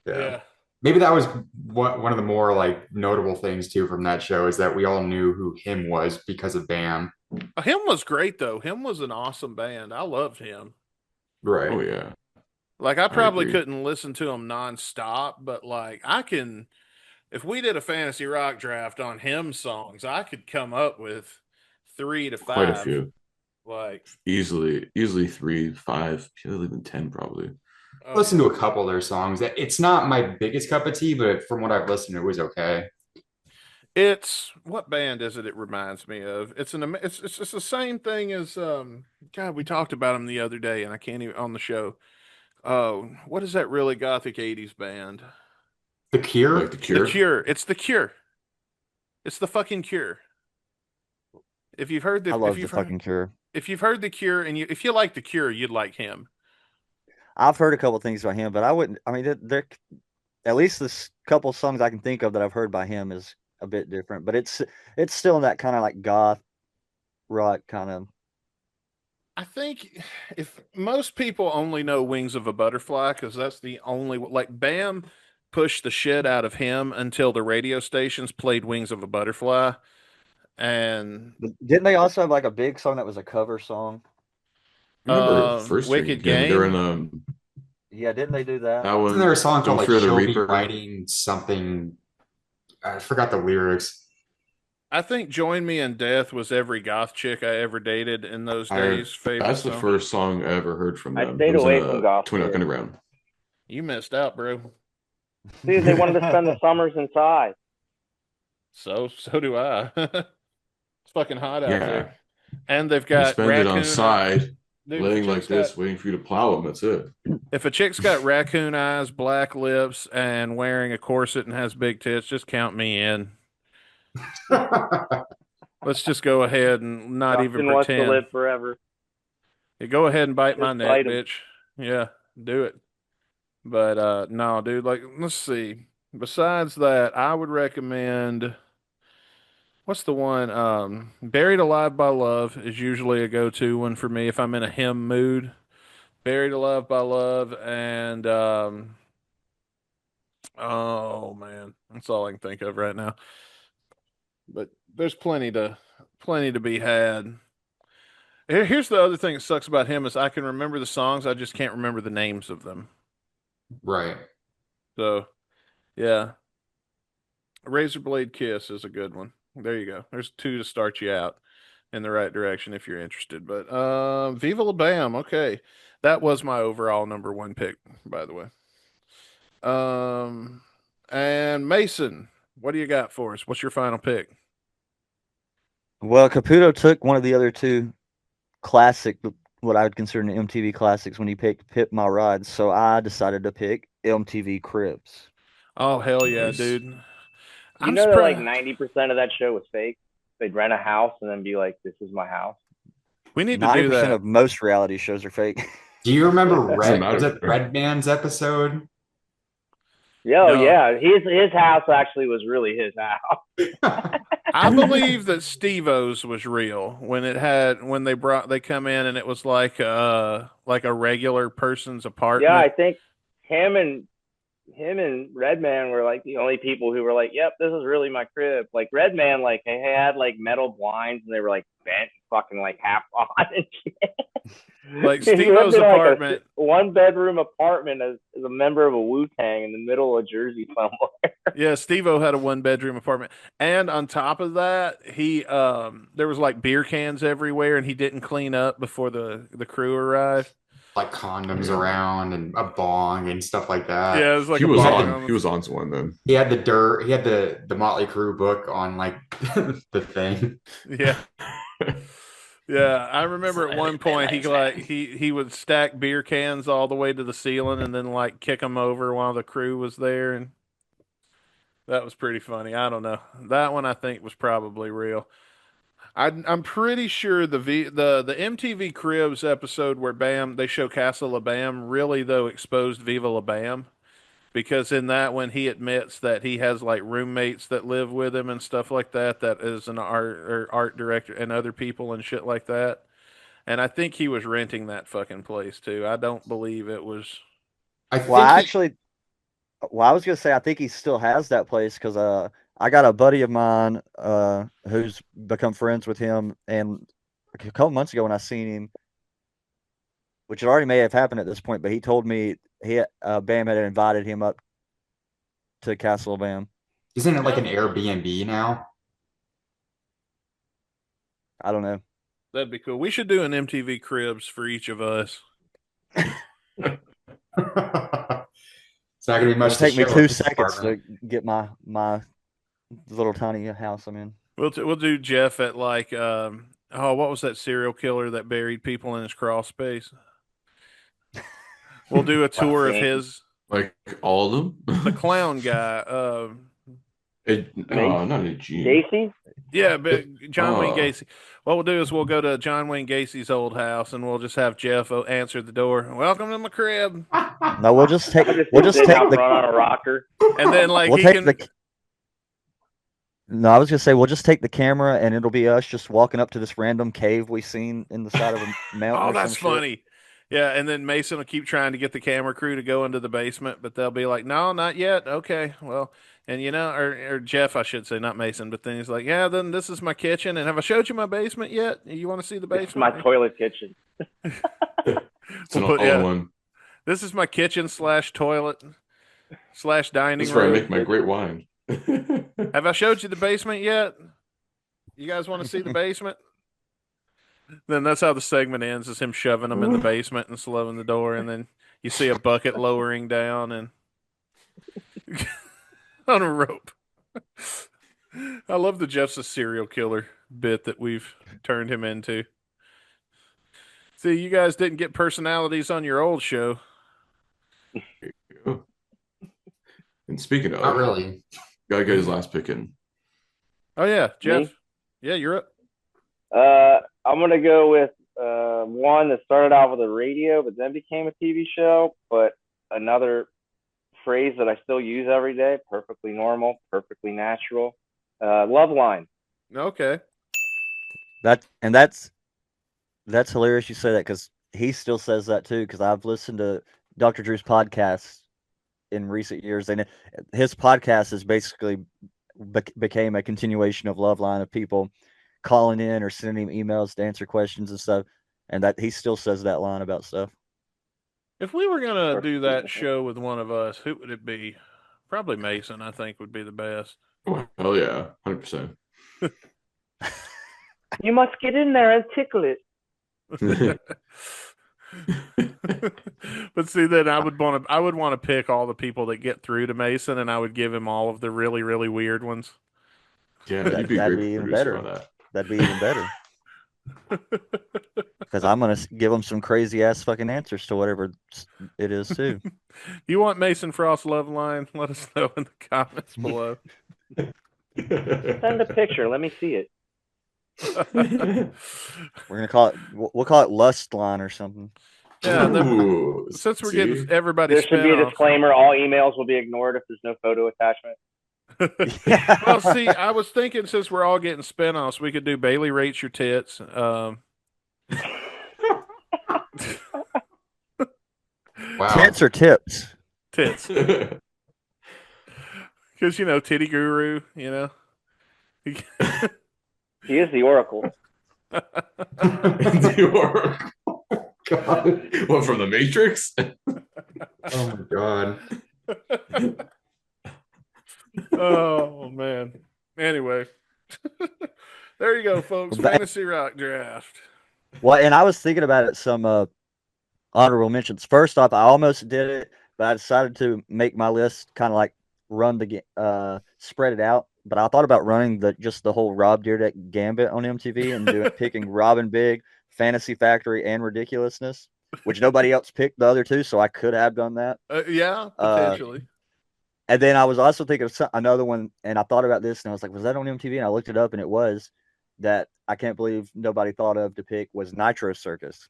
Yeah. Maybe that was one of the more like notable things too from that show, is that we all knew who him was because of Bam. Him was great though. Him was an awesome band. I loved him. Right. Oh yeah. Like I probably couldn't listen to him nonstop, but like I can. If we did a fantasy rock draft on him songs, I could come up with 3 to 5. Quite a few. Like easily 3, 5, even 10 probably. Listen to a couple of their songs. It's not my biggest cup of tea, but from what I've listened, it was okay. It's what band is it? It reminds me of. It's the same thing as God. We talked about him the other day, and I can't even on the show. Oh, what is that really gothic '80s band? The Cure. Like the Cure. The Cure. It's the Cure. It's the fucking Cure. If you've heard the, I love the fucking Cure. If you've heard the Cure and if you like the Cure, you'd like him. I've heard a couple things about him, but I wouldn't. I mean, they're at least this couple songs I can think of that I've heard by him is a bit different, but it's still in that kind of like goth rock kind of. I think if most people only know Wings of a Butterfly, because that's the only, like, Bam pushed the shit out of him until the radio stations played Wings of a Butterfly. And didn't they also have like a big song that was a cover song? Remember first Wicked hearing him, they're Game? in Yeah, didn't they do that? that one. Isn't there a song called Don't like Fear the "She'll Be Reaper. Writing Something"? I forgot the lyrics. I think Join Me in Death was every goth chick I ever dated in those days' favorite That's the song. first song I ever heard from I them. stayed It was away in from goth Twin Rock shit. Underground. You missed out, bro. Dude, they wanted to spend the summers inside. So do I. It's fucking hot out Yeah. there. And they've You got spend it on raccoon side, Dude, laying like this, waiting for you to plow them. That's it. If a chick's got raccoon eyes, black lips, and wearing a corset and has big tits, just count me in. Let's just go ahead and not Dustin even wants pretend. to live forever. Yeah, go ahead and bite Just my neck, bite 'em. bitch. Yeah, do it. But no, dude, like, let's see. Besides that, I would recommend, what's the one? Buried Alive by Love is usually a go-to one for me if I'm in a hymn mood. Buried Alive by Love and oh man, that's all I can think of right now. But there's plenty to be had. Here's the other thing that sucks about him is I can remember the songs, I just can't remember the names of them. Right. So, yeah. Razorblade Kiss is a good one. There you go. There's two to start you out in the right direction if you're interested. But Viva La Bam, okay. That was my overall number one pick, by the way. And Mason, what do you got for us? What's your final pick? Well, Caputo took one of the other two classic, what I would consider an MTV classics when he picked Pit My Ride. So I decided to pick MTV Cribs. Oh, hell yeah, Nice. dude. You know that like 90% of that show was fake? They'd rent a house and then be like, "This is my house." We need to do 90% that. of most reality shows are fake. Do you remember Doesn't was matter. it Redman's episode? Yo, No. yeah. His house actually was really his house. I believe that Steve-O's was real when they come in and it was like a regular person's apartment. Yeah, I think him and Redman were like the only people who were like, "Yep, this is really my crib." Like Redman, like they had like metal blinds and they were like bent, fucking like half on and shit. Like Steve-O's apartment, like a 1-bedroom apartment as a member of a Wu-Tang in the middle of Jersey somewhere. Yeah, Steve-O had a 1-bedroom apartment, and on top of that, he there was like beer cans everywhere, and he didn't clean up before the crew arrived. Like condoms around and a bong and stuff like that. Yeah, it was like he a was bong on. He was on to one then. He had the dirt. He had the Motley Crue book on like the thing. Yeah. Yeah, I remember at one point he would stack beer cans all the way to the ceiling and then like kick them over while the crew was there, and that was pretty funny. I don't know. That one I think was probably real. I'm pretty sure the MTV Cribs episode where Bam they show Castle La Bam really though exposed Viva La Bam, because in that one he admits that he has like roommates that live with him and stuff like that is an art director and other people and shit like that. And I think he was renting that fucking place too. I don't believe it was. I was gonna say I think he still has that place because I got a buddy of mine who's become friends with him, and a couple months ago when I seen him, which it already may have happened at this point, but he told me Bam had invited him up to Castle Bam. Isn't it like an Airbnb now? I don't know. That'd be cool. We should do an MTV Cribs for each of us. It's not gonna be much. It'll take me 2 seconds to get my little tiny house I'm in. We'll do Jeff at like what was that serial killer that buried people in his crawl space? We'll do a tour of his. Like all of them? The clown guy. Not a G. Gacy? Yeah, but John Wayne Gacy. What we'll do is we'll go to John Wayne Gacy's old house and we'll just have Jeff answer the door. Welcome to my crib. No, we'll just take run on a rocker. And then like No, I was gonna say we'll just take the camera and it'll be us just walking up to this random cave we seen in the side of a mountain Oh, or some that's shit. funny. Yeah, and then Mason will keep trying to get the camera crew to go into the basement, but they'll be like, "No, not yet." Okay, well, and or Jeff, I should say, not Mason, but then he's like, "Yeah, then this is my kitchen, and have I showed you my basement yet? You want to see the This is my basement?" toilet kitchen. It's We'll an put all-in-one. this is my kitchen / toilet / dining This is where I room. make my great wine. Have I showed you the basement yet? You guys want to see the basement? Then that's how the segment ends: is him shoving them in the basement and slamming the door, and then you see a bucket lowering down and on a rope. I love the Jeff's a serial killer bit that we've turned him into. See, you guys didn't get personalities on your old show. And speaking of, Not really. gotta get his last pick in. Oh yeah, Jeff. Me? Yeah, you're up. I'm gonna go with one that started out with a radio, but then became a TV show. But another phrase that I still use every day: perfectly normal, perfectly natural. Love line. Okay. That's hilarious you say that because he still says that too. Because I've listened to Dr. Drew's podcast in recent years, and his podcast is basically became a continuation of Loveline of people calling in or sending him emails to answer questions and stuff, and that he still says that line about stuff. If we were gonna do that show with one of us, who would it be? Probably Mason, I think, would be the best. Oh, hell yeah, 100%. You must get in there and tickle it. But see, then I would want to pick all the people that get through to Mason, and I would give him all of the really, really weird ones. Yeah, you'd be a That'd great be even producer better. on that. That'd be even better. Because I'm gonna give them some crazy ass fucking answers to whatever it is too. You want Mason Frost love line? Let us know in the comments below. Send a picture. Let me see it. We're gonna call it. We'll call it Lust Line or something. Yeah. Ooh, Since we're see? getting everybody, There should be a spin-offs. disclaimer: all emails will be ignored if there's no photo attachment. Well, see, I was thinking since we're all getting spin-offs, we could do Bailey rates your tits. Wow. Tits or tips? Tits. Because, Titty Guru, He is the Oracle. The Oracle. God. What, from the Matrix? Oh my god. Oh, man. Anyway. There you go, folks. Fantasy Rock Draft. Well, and I was thinking about it, some honorable mentions. First off, I almost did it, but I decided to make my list kind of like run the spread it out. But I thought about running the whole Rob Dyrdek gambit on MTV and picking Robin Big, Fantasy Factory, and Ridiculousness, which nobody else picked the other two, so I could have done that. Yeah, potentially. And then I was also thinking of another one, and I thought about this, and I was like, was that on MTV? And I looked it up, and it was. That I can't believe nobody thought of to pick was Nitro Circus.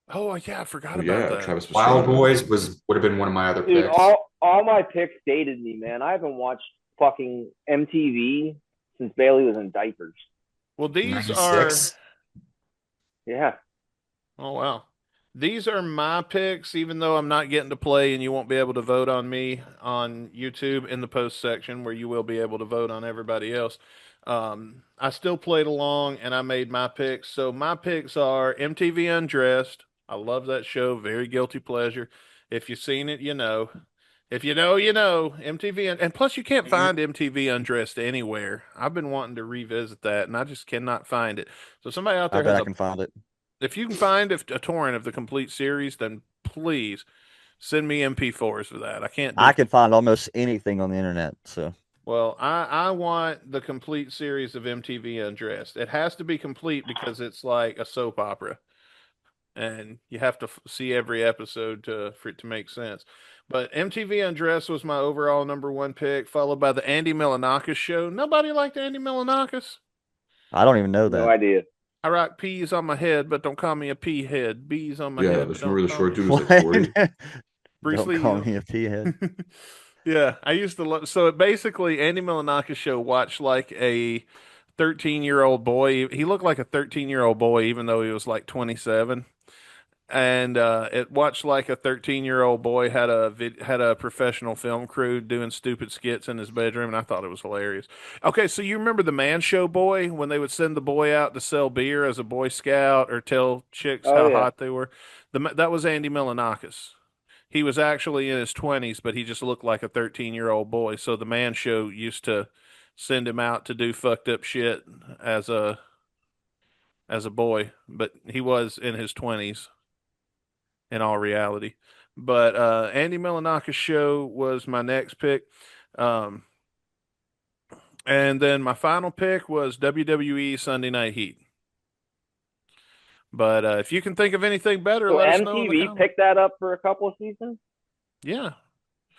Oh yeah, I forgot about that. Travis Wild Boys would have been one of my other Dude, picks. all my picks dated me, man. I haven't watched fucking MTV since Bailey was in diapers. Well, these 96. Yeah. Oh wow. These are my picks, even though I'm not getting to play and you won't be able to vote on me on YouTube in the post section where you will be able to vote on everybody else. I still played along and I made my picks. So my picks are MTV Undressed. I love that show. Very guilty pleasure. If you've seen it, you know. If you know, you know. MTV. And plus, you can't find MTV Undressed anywhere. I've been wanting to revisit that and I just cannot find it. So somebody out there I can find it. If you can find a torrent of the complete series, then please send me MP4s for that. I can find almost anything on the internet. So, well, I want the complete series of MTV Undressed. It has to be complete because it's like a soap opera, and you have to see every episode for it to make sense. But MTV Undressed was my overall number one pick, followed by the Andy Milonakis show. Nobody liked Andy Milonakis. I don't even know that. No idea. I rock peas on my head, but don't call me a pea head. Bees on my head. Yeah, but remember the short dude What? was like 40? Bruce Don't Lee. call me a pea head. Yeah, I used to love. So it basically, Andy Milanakis show watched like a 13-year-old boy. He looked like a 13-year-old boy, even though he was like 27. And it watched like a 13-year-old boy had a professional film crew doing stupid skits in his bedroom, and I thought it was hilarious. Okay, so you remember the Man Show boy when they would send the boy out to sell beer as a Boy Scout or tell chicks Oh how yeah. hot they were? That was Andy Milanakis. He was actually in his 20s, but he just looked like a 13-year-old boy. So the Man Show used to send him out to do fucked up shit as a boy, but he was in his 20s in all reality. But Andy Milanakis show was my next pick. Um, and then my final pick was WWE Sunday Night Heat. But if you can think of anything better, So let us know in the MTV comments. picked that up for a couple of seasons. Yeah.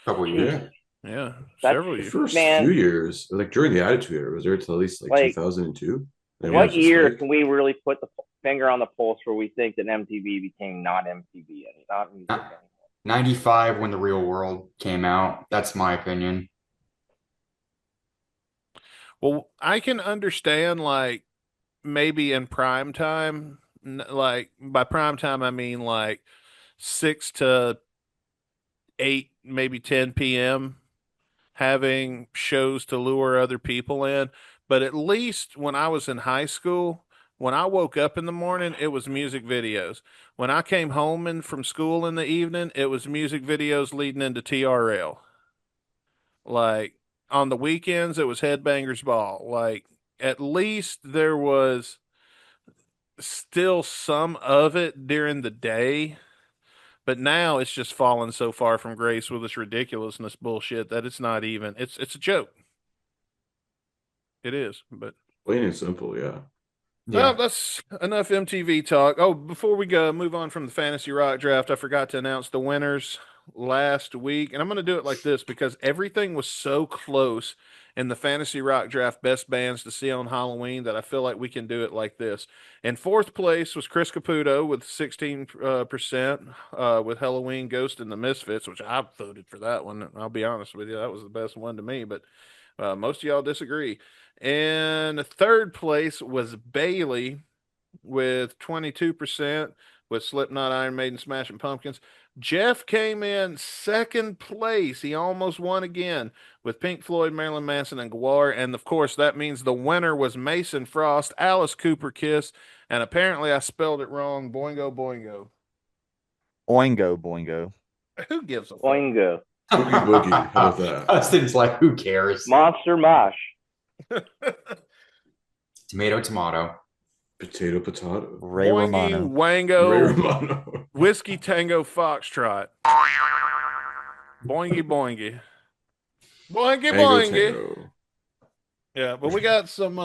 Couple years. Yeah. That's Several The years. first Man. few years, like during the Attitude Era, was there till at least like 2002. What year can we really put the finger on the pulse where we think that MTV became not MTV, not music anymore? 95 when The Real World came out. That's my opinion. Well, I can understand like maybe in prime time, like by prime time I mean like 6 to 8, maybe 10 p.m. having shows to lure other people in. But at least when I was in high school, when I woke up in the morning, it was music videos. When I came home and from school in the evening, it was music videos leading into TRL. Like on the weekends, it was Headbangers Ball. Like at least there was still some of it during the day. But now it's just fallen so far from grace with this ridiculousness bullshit that it's not even. It's a joke. It is, but Plain and simple, yeah. well, that's enough MTV talk. Oh, before we go move on from the fantasy rock draft, I forgot to announce the winners last week, and I'm going to do it like this because everything was so close in the fantasy rock draft best bands to see on Halloween that I feel like we can do it like this. In fourth place was Chris Caputo with 16%, with Halloween Ghost and the Misfits, which I voted for that one. I'll be honest with you, that was the best one to me, but most of y'all disagree. And third place was Bailey with 22%, with Slipknot, Iron Maiden, Smashing Pumpkins. Jeff came in second place. He almost won again with Pink Floyd, Marilyn Manson, and Gwar. And of course, that means the winner was Mason Frost, Alice Cooper Kiss, and apparently I spelled it wrong. Boingo, boingo. Oingo, boingo. Who gives a fuck? Boingo. Boogie Boogie. How about that? Dustin's like, who cares? Monster Mosh. Tomato, tomato. Potato, potato. Ray Boingy, Romano. Wango, Ray Romano. Whiskey Tango Foxtrot. Boingy, boingy. Boingy, Tango, boingy. tango. Yeah, but we got some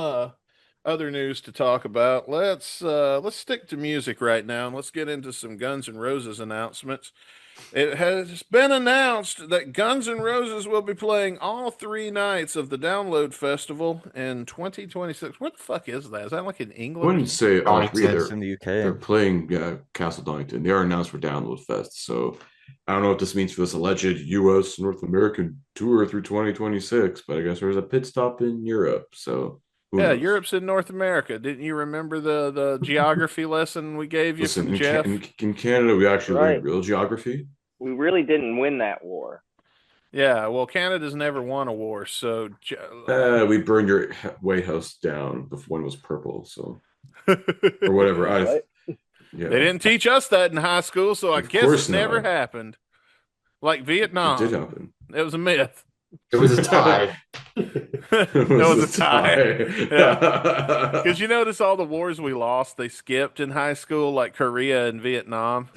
other news to talk about. Let's stick to music right now and let's get into some Guns N' Roses announcements. It has been announced that Guns N' Roses will be playing all 3 nights of the Download Festival in 2026. What the fuck is that? Is that like in I England? wouldn't say all three. It's in the They're UK. playing Castle Donington. They are announced for Download Fest. So I don't know what this means for this alleged U.S. North American tour through 2026, but I guess there's a pit stop in Europe. So who Yeah, knows? Europe's in North America. Didn't you remember the geography lesson we gave you Listen, from Jeff? in Canada, we actually Right. learned real geography. We really didn't win that war. Yeah, well, Canada's never won a war, so We burned your White House down before when it was purple, so or whatever. What? Yeah, They didn't teach us that in high school, so I Of guess course it never not. happened. Like It Vietnam, did happen. it was a myth. It was a tie. It was a tie. Yeah. Yeah. Because you notice all the wars we lost, they skipped in high school, like Korea and Vietnam.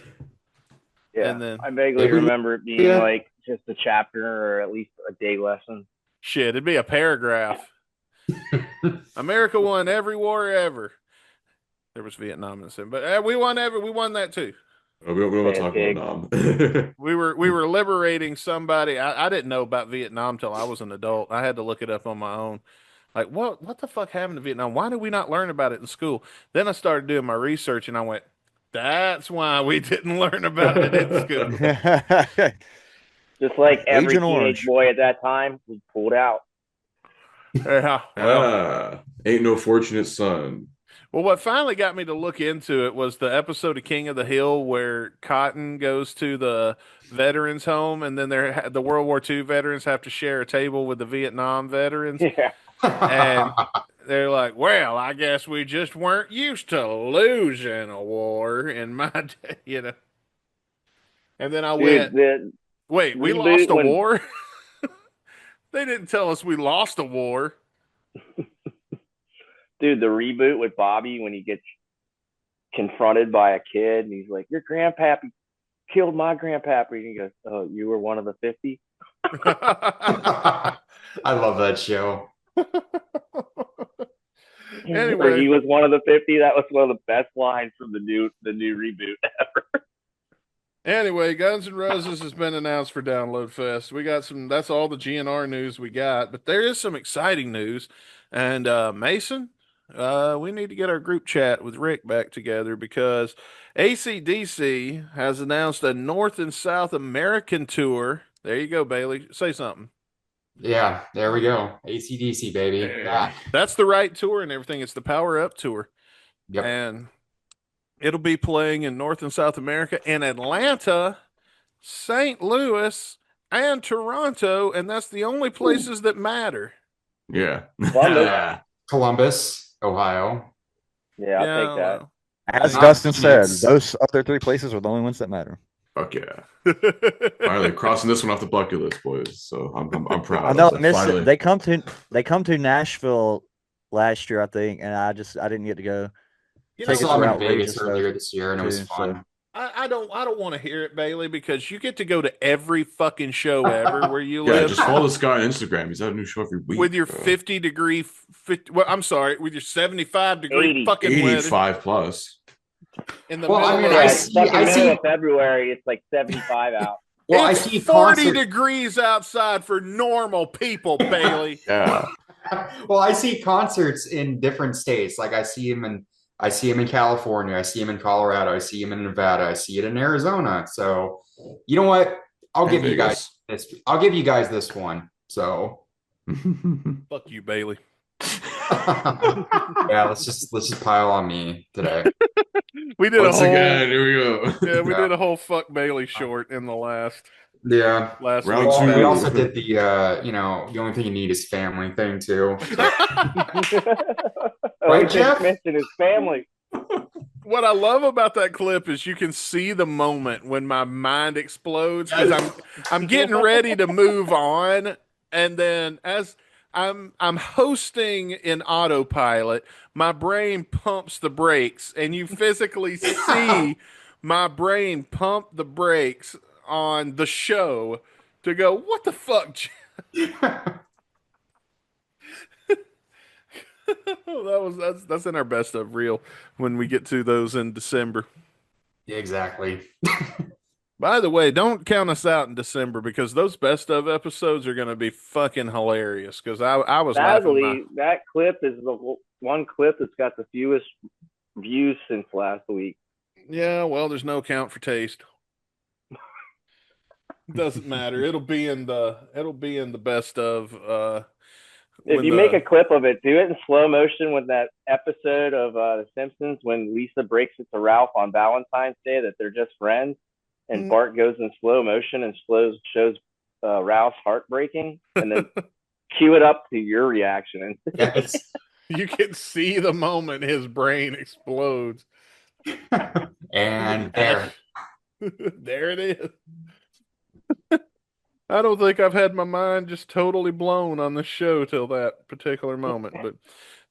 Yeah, And then I vaguely Maybe- remember it being yeah. like just a chapter or at least a day lesson. shit, it'd be a paragraph. America won every war ever. There was Vietnam in the same, but we won that too. We don't want to talk Pig. about Nam. We were liberating somebody. I didn't know about Vietnam till I was an adult. I had to look it up on my own. Like, what the fuck happened to Vietnam? Why did we not learn about it in school? Then I started doing my research and I went, that's why we didn't learn about it in school. Just like every Agent teenage Orange. boy at that time, we pulled out. Yeah, well, Ain't no fortunate son. well, what finally got me to look into it was the episode of King of the Hill where Cotton goes to the veterans home, and then the World War II veterans have to share a table with the Vietnam veterans, Yeah. and they're like, "Well, I guess we just weren't used to losing a war in my day," you know. And then I Dude, went, the "Wait, we reboot lost a when war?" They didn't tell us we lost a war. dude, the reboot with Bobby when he gets confronted by a kid and he's like, "Your grandpappy killed my grandpappy," and he goes, "Oh, you were one of the 50?" I love that show. Or Anyway, he was one of the 50. That was one of the best lines from the new reboot ever. anyway, Guns N' Roses has been announced for Download Fest. We got some. That's all the GNR news we got, but there is some exciting news. And Mason, we need to get our group chat with Rick back together because AC/DC has announced a North and South American tour. There you go, Bailey. Say something. Yeah, there we go. AC/DC, baby. Yeah. That's the right tour and everything. It's the Power Up tour. Yep. And it'll be playing in North and South America in Atlanta, St. Louis, and Toronto, and that's the only places that matter. Yeah. Columbus. Columbus, Ohio. Yeah, I'll take that. Well, As Not Dustin said, Phoenix. those other 3 places are the only ones that matter. Fuck yeah. Finally crossing this one off the bucket list, boys. So I'm proud. I know I of missed finally. it. They come to Nashville last year, I think, and I didn't get to go. You I know, Tickets saw were him in outrageous Vegas earlier this year, and it was too, fun. I don't want to hear it, Bailey, because you get to go to every fucking show ever where you Yeah, live just follow this guy on Instagram. He's got a new show every week. with your bro. 50-degree, well, I'm sorry, with your 75-degree 80. fucking weather 85 plus. in the Well, I middle mean, of Yeah, fucking I middle see. of February, it's like 75 out. Well, I it's see 40 concert. degrees outside for normal people, Bailey. Yeah. Well, I see concerts in different states. Like I see him in California, I see him in Colorado, I see him in Nevada, I see it in Arizona. So, you know what? I'll And give you guys Vegas. this. I'll give you guys this one. So, Fuck you, Bailey. yeah, let's just pile on me today. We did Once a whole again, here we go. yeah, we Yeah. did a whole fuck Bailey short in the last Yeah. last Round week's two. Well, we battle. also did the the only thing you need is family thing too. Right, Jeff? mention his family. What I love about that clip is you can see the moment when my mind explodes because I'm getting ready to move on, and then as I'm hosting in autopilot, my brain pumps the brakes, and you physically see my brain pump the brakes on the show to go, what the fuck? That's in our best of reel when we get to those in December. Exactly. By the way, don't count us out in December because those best of episodes are going to be fucking hilarious. Because I was laughing. Sadly, that clip is the one clip that's got the fewest views since last week. Yeah, well, there's no count for taste. Doesn't matter. It'll be in the best of. If you make a clip of it, do it in slow motion with that episode of The Simpsons when Lisa breaks it to Ralph on Valentine's Day that they're just friends, and Bart goes in slow motion and shows Ralph's heartbreaking, and then cue it up to your reaction. Yes. You can see the moment his brain explodes. And there. There it is. I don't think I've had my mind just totally blown on the show till that particular moment. But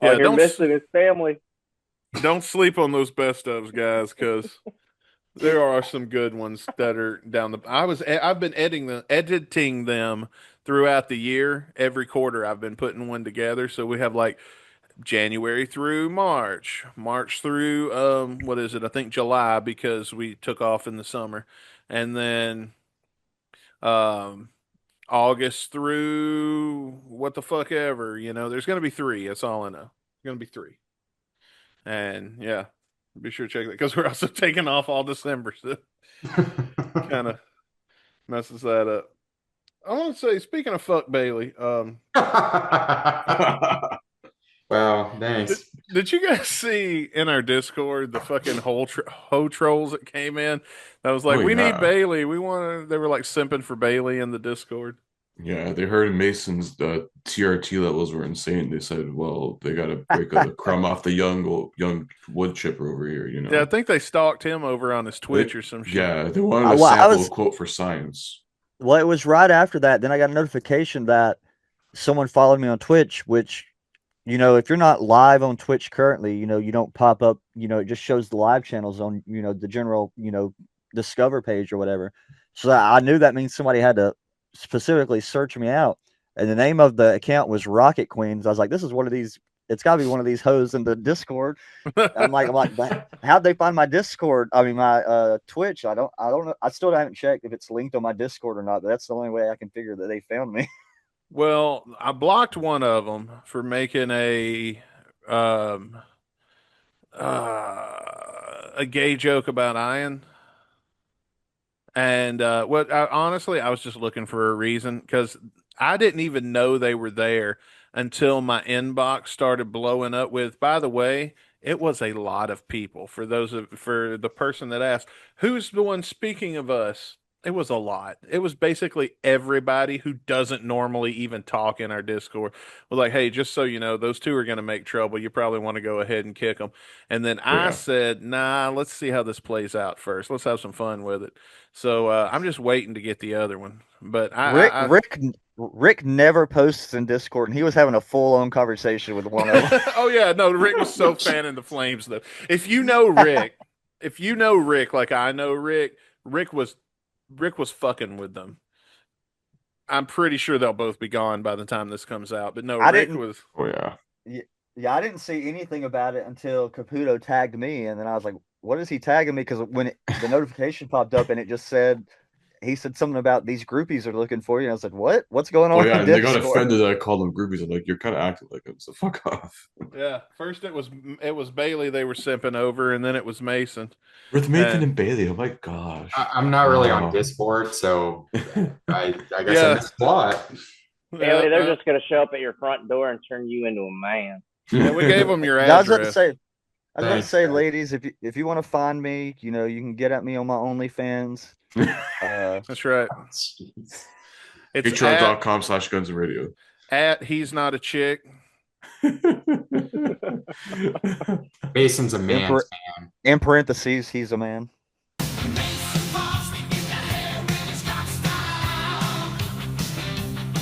yeah, you're missing his family. Don't sleep on those best ofs, guys, because there are some good ones that are down the. I've been editing them throughout the year. Every quarter, I've been putting one together. So we have like January through March, March through what is it? I think July because we took off in the summer, and then August through what the fuck ever. There's gonna be 3. That's all I know. It's gonna be 3, and yeah, be sure to check that because we're also taking off all December, so kind of messes that up. want to say, speaking of fuck Bailey, Well, thanks. did you guys see in our Discord the fucking hoe trolls that came in? That was like, Oh we need yeah. Bailey. We want to. They were like simping for Bailey in the Discord. Yeah, they heard Mason's TRT levels were insane. They said, well, they gotta break a crumb off the young wood chipper over here, you Yeah, I know. think they stalked him over on his Twitch or some shit. Yeah, they wanted a well, I sample was quote for science. well, it was right after that. Then I got a notification that someone followed me on Twitch, which, if you're not live on Twitch currently, you don't pop up, it just shows the live channels on, the general, discover page or whatever. So I knew that means somebody had to specifically search me out. And the name of the account was Rocket Queens. I was like, this is one of these, it's got to be one of these hoes in the Discord. I'm like, how'd they find my Discord? I mean, my Twitch. I don't know. I still haven't checked if it's linked on my Discord or not, but that's the only way I can figure that they found me. Well, I blocked one of them for making um a gay joke about Ian. And honestly, I was just looking for a reason because I didn't even know they were there until my inbox started blowing up with, by the way, it was a lot of people. For the person that asked, who's the one speaking of us? It was a lot. It was basically everybody who doesn't normally even talk in our Discord was like, hey, just so you know, those two are going to make trouble. You probably want to go ahead and kick them. And then Oh, I yeah. said, nah, let's see how this plays out first. Let's have some fun with it. So I'm just waiting to get the other one. But Rick Rick Rick never posts in Discord, and he was having a full on conversation with one of them. Oh yeah, no, Rick was so fanning the flames though. If you know Rick like I know Rick, Rick was fucking with them. I'm pretty sure they'll both be gone by the time this comes out. But no, I Rick didn't. was. Oh yeah. Yeah, I didn't see anything about it until Caputo tagged me, and then I was like, "What is he tagging me?" Because when the notification popped up and it just said, he said something about these groupies are looking for you. And I was like, "What? What's going Oh on yeah, in and they got Discord?" offended that I called them groupies. I'm like, you're kind of acting like them, so fuck off. Yeah, first it was Bailey they were simping over, and then it was Mason. With Nathan And and Bailey, oh my gosh. I'm not really on Wow. Discord, so I guess Yeah. I missed a lot. Bailey, they're just gonna show up at your front door and turn you into a man. Yeah, we gave them your I was about to address. say, Thanks, guys. ladies, if you want to find me, you can get at me on my OnlyFans. That's right. Jeez. It's Patreon.com/Guns and Radio. at he's not a chick. Mason's a man. In parentheses, he's a man.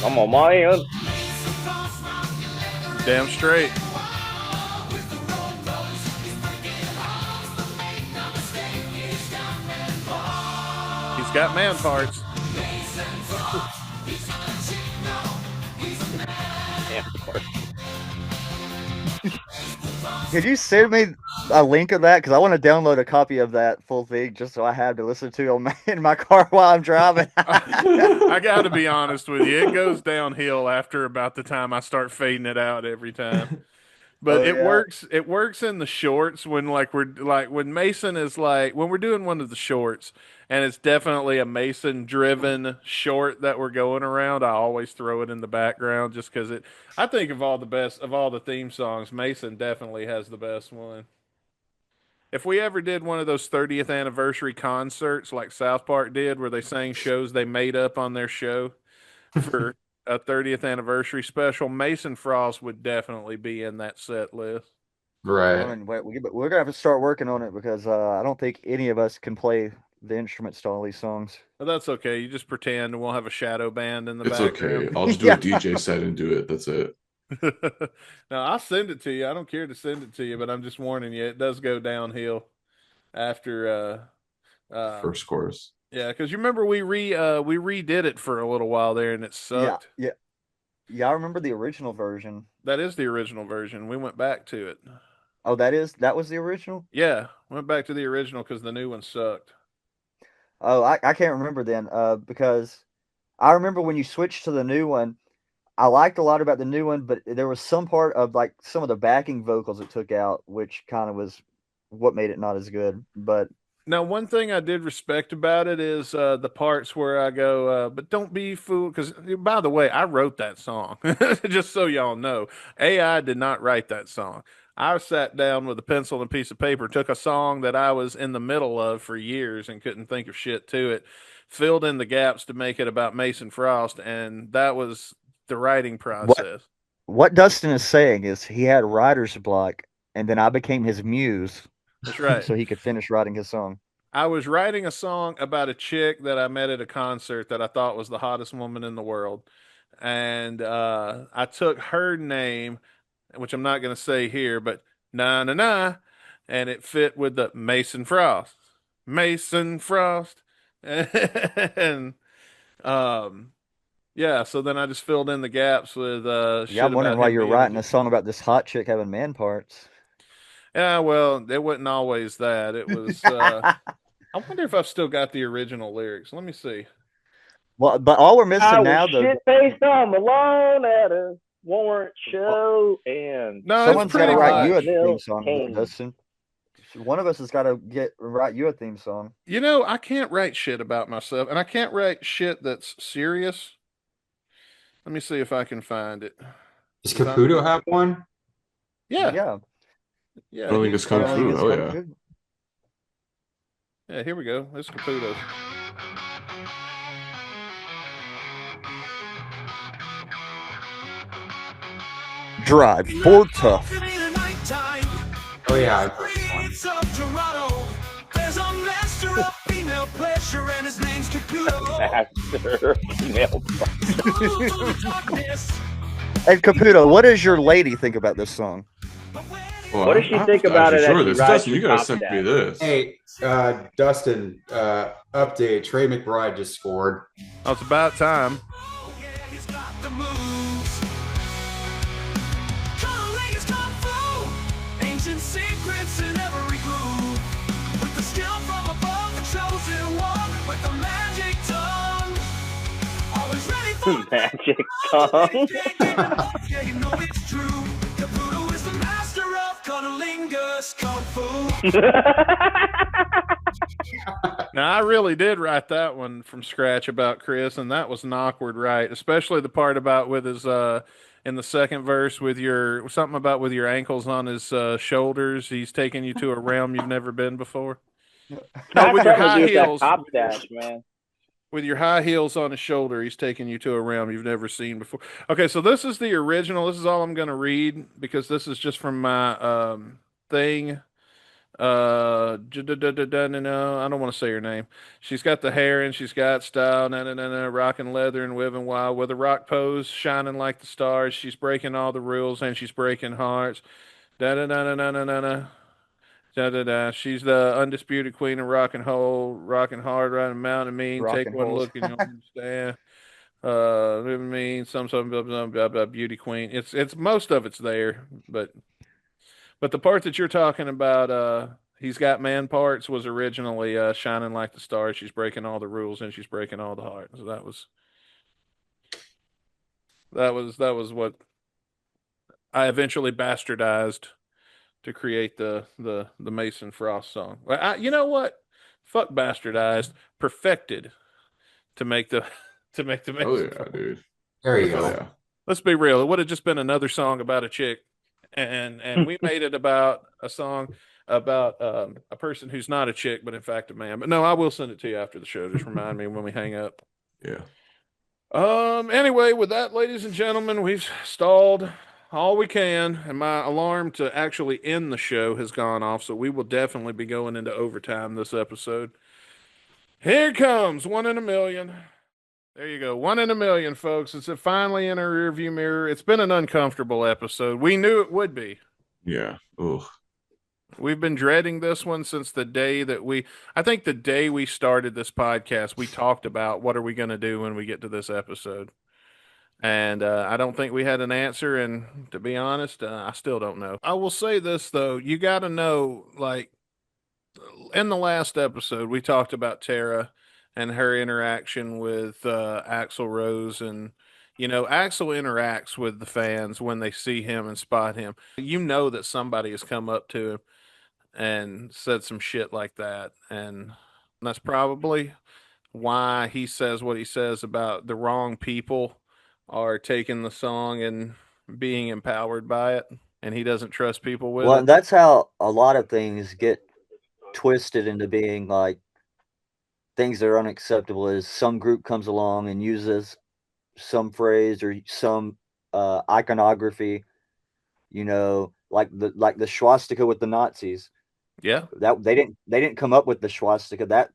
I'm a man. Damn straight. He's got man parts. Could you send me a link of that? Because I want to download a copy of that full thing just so I have to listen to in my car while I'm driving. I got to be honest with you. It goes downhill after about the time I start fading it out every time. But it works. It works in the shorts when when Mason is when we're doing one of the shorts and it's definitely a Mason driven short that we're going around. I always throw it in the background just because I think of all the theme songs, Mason definitely has the best one. If we ever did one of those 30th anniversary concerts like South Park did, where they sang shows they made up on their show for a 30th anniversary special, Mason Frost would definitely be in that set list. Right. I mean, we're gonna have to start working on it because I don't think any of us can play the instruments to all these songs. But that's okay. You just pretend, and we'll have a shadow band in the It's background. okay. I'll just do a DJ set and do it. That's it. No, I'll send it to you. I don't care to send it to you, but I'm just warning you, it does go downhill after First chorus. Yeah, because you remember we redid it for a little while there, and it sucked. Yeah. I remember the original version. That is the original version. We went back to it. Oh, that was the original? Yeah, went back to the original because the new one sucked. Oh, I can't remember then. Because I remember when you switched to the new one, I liked a lot about the new one, but there was some part of some of the backing vocals it took out, which kind of was what made it not as good. But Now, one thing I did respect about it is the parts where I go, but don't be fooled. Because, by the way, I wrote that song, just so y'all know. AI did not write that song. I sat down with a pencil and a piece of paper, took a song that I was in the middle of for years and couldn't think of shit to it, filled in the gaps to make it about Mason Frost, and that was the writing process. What Dustin is saying is he had writer's block, and then I became his muse. That's right. So he could finish writing his song. I was writing a song about a chick that I met at a concert that I thought was the hottest woman in the world. And I took her name, which I'm not going to say here, but na na na, and it fit with the Mason Frost. Mason Frost. And yeah, so then I just filled in the gaps with shit. Yeah, I'm wondering about why him you're being writing a song about this hot chick having man parts. Yeah, well, it wasn't always that. It was. I wonder if I've still got the original lyrics. Let me see. Well, but all we're missing now, though. Shit faced on Malone at a warrant show, and no, someone's got to write you a theme song, King. Dustin. One of us has got to write you a theme song. You know, I can't write shit about myself, and I can't write shit that's serious. Let me see if I can find it. Does Caputo have one? Yeah. I don't think it's Kung Fu. Oh yeah. Yeah, here we go. This is Caputo's. Drive for tough. Oh yeah. There's a master of female pleasure, and his name's Caputo. Master of female pleasure. Hey Caputo, what does your lady think about this song? Well, what does she think about it? Sure, Dustin, you gotta send me this. Hey, Dustin, update. Trey McBride just scored. Oh, it's about time. Oh, yeah, he's got the moves. Cunnilingus Kung Fu. Ancient secrets in every groove. With the skill from above, the chosen one. With the magic tongue. Always ready for magic tongue. Yeah, you know it's true. Caputo is the master of Cunnilingus Kung Fu. Now, I really did write that one from scratch about Chris, and that was an awkward write, especially the part about with his, in the second verse with your, something about with your ankles on his shoulders. He's taking you to a realm you've never been before. No, with your high heels. Top dash, man. With your high heels on his shoulder, he's taking you to a realm you've never seen before. Okay, so this is the original. This is all I'm going to read because this is just from my thing. I don't want to say her name. She's got the hair and she's got style, rocking leather and living wild with a rock pose, shining like the stars. She's breaking all the rules and she's breaking hearts. Da da da da da da da. Da, da, da. She's the undisputed queen of rock and roll, rocking hard, riding mountain mean. Rock Take and one holes. look and you'll understand. Some blah, blah, blah, blah, beauty queen. It's most of it's there, but the part that you're talking about, he's got man parts, was originally shining like the stars. She's breaking all the rules and she's breaking all the heart. So that was what I eventually bastardized to create the Mason Frost song. You know what? Fuck bastardized, perfected to make the Mason. Oh yeah, dude. There you go. Yeah. Let's be real. It would have just been another song about a chick, and we made it about a song about a person who's not a chick, but in fact a man. But no, I will send it to you after the show. Just remind me when we hang up. Yeah. Anyway, with that, ladies and gentlemen, we've stalled all we can, and my alarm to actually end the show has gone off, so we will definitely be going into overtime this episode. Here it comes, 1 in a million. There you go, 1 in a million, folks. It's finally in our rearview mirror. It's been an uncomfortable episode. We knew it would be. Yeah. Ugh. We've been dreading this one since the day that I think the day we started this podcast, we talked about what are we going to do when we get to this episode. And I don't think we had an answer. And to be honest, I still don't know. I will say this, though. You got to know, like, in the last episode, we talked about Tara and her interaction with Axl Rose. And, you know, Axl interacts with the fans when they see him and spot him. You know that somebody has come up to him and said some shit like that. And that's probably why he says what he says about the wrong people are taking the song and being empowered by it, and he doesn't trust people with Well, it. and that's how a lot of things get twisted into being like things that are unacceptable. Is some group comes along and uses some phrase or some iconography, like the swastika with the Nazis. Yeah, That they didn't come up with the swastika. That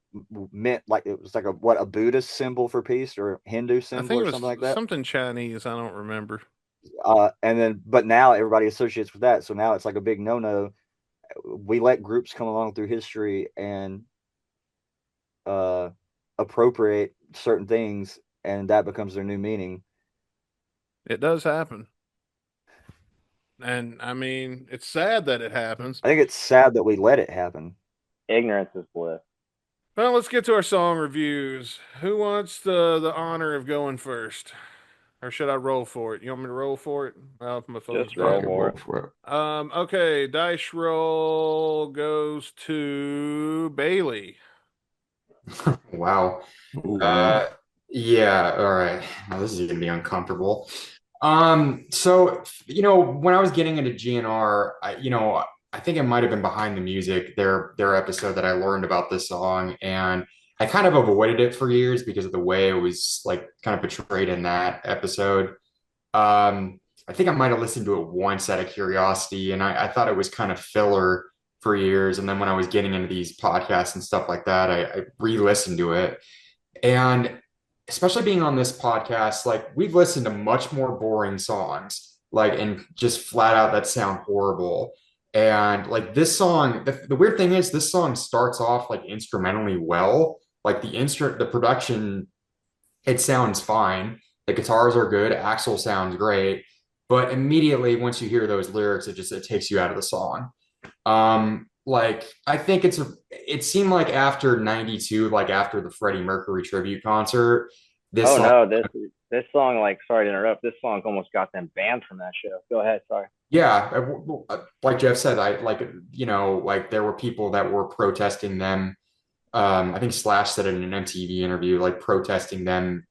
meant like it was like a Buddhist symbol for peace or Hindu I symbol think or it something was like that. something Chinese. I don't remember. But now everybody associates with that, so now it's like a big no-no. We let groups come along through history and appropriate certain things, and that becomes their new meaning. It does happen. And I mean, it's sad that it happens. I think it's sad that we let it happen. Ignorance is bliss. Well, let's get to our song reviews. Who wants the honor of going first? Or should I roll for it? You want me to roll for it? Well, if my phone's Just roll dead. for it. Okay, dice roll goes to Bailey. Wow. Ooh. Yeah, all right. Now this is gonna be uncomfortable. So when I was getting into GNR, I think it might have been Behind the Music, their episode that I learned about this song, and I kind of avoided it for years because of the way it was like kind of portrayed in that episode. I think I might have listened to it once out of curiosity, and I thought it was kind of filler for years. And then when I was getting into these podcasts and stuff like that, I re-listened to it. And especially being on this podcast, like we've listened to much more boring songs, like and just flat out that sound horrible. And like this song, the weird thing is this song starts off like instrumentally well. Like the production, it sounds fine. The guitars are good, Axel sounds great, but immediately once you hear those lyrics, it takes you out of the song. Like I think it seemed like after 92, like after the Freddie Mercury tribute concert, this song, no, this song, like, sorry to interrupt, this song almost got them banned from that show. Go ahead, sorry. yeah, like Jeff said, like there were people that were protesting them. I think Slash said it in an MTV interview, like protesting them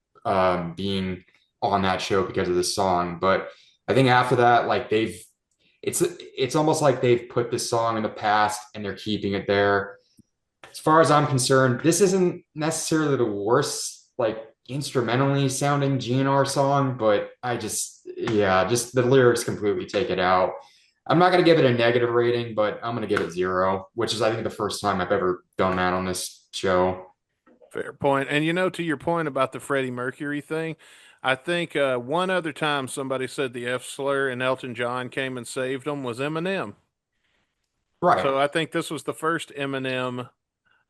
being on that show because of this song. But I think after that, like it's almost like they've put this song in the past and they're keeping it there. As far as I'm concerned, this isn't necessarily the worst like instrumentally sounding GNR song, but just the lyrics completely take it out. I'm not going to give it a negative rating, but I'm going to give it 0, which is I think the first time I've ever done that on this show. Fair point. And to your point about the Freddie Mercury thing, I think one other time somebody said the F slur and Elton John came and saved them was Eminem. Right. So I think this was the first Eminem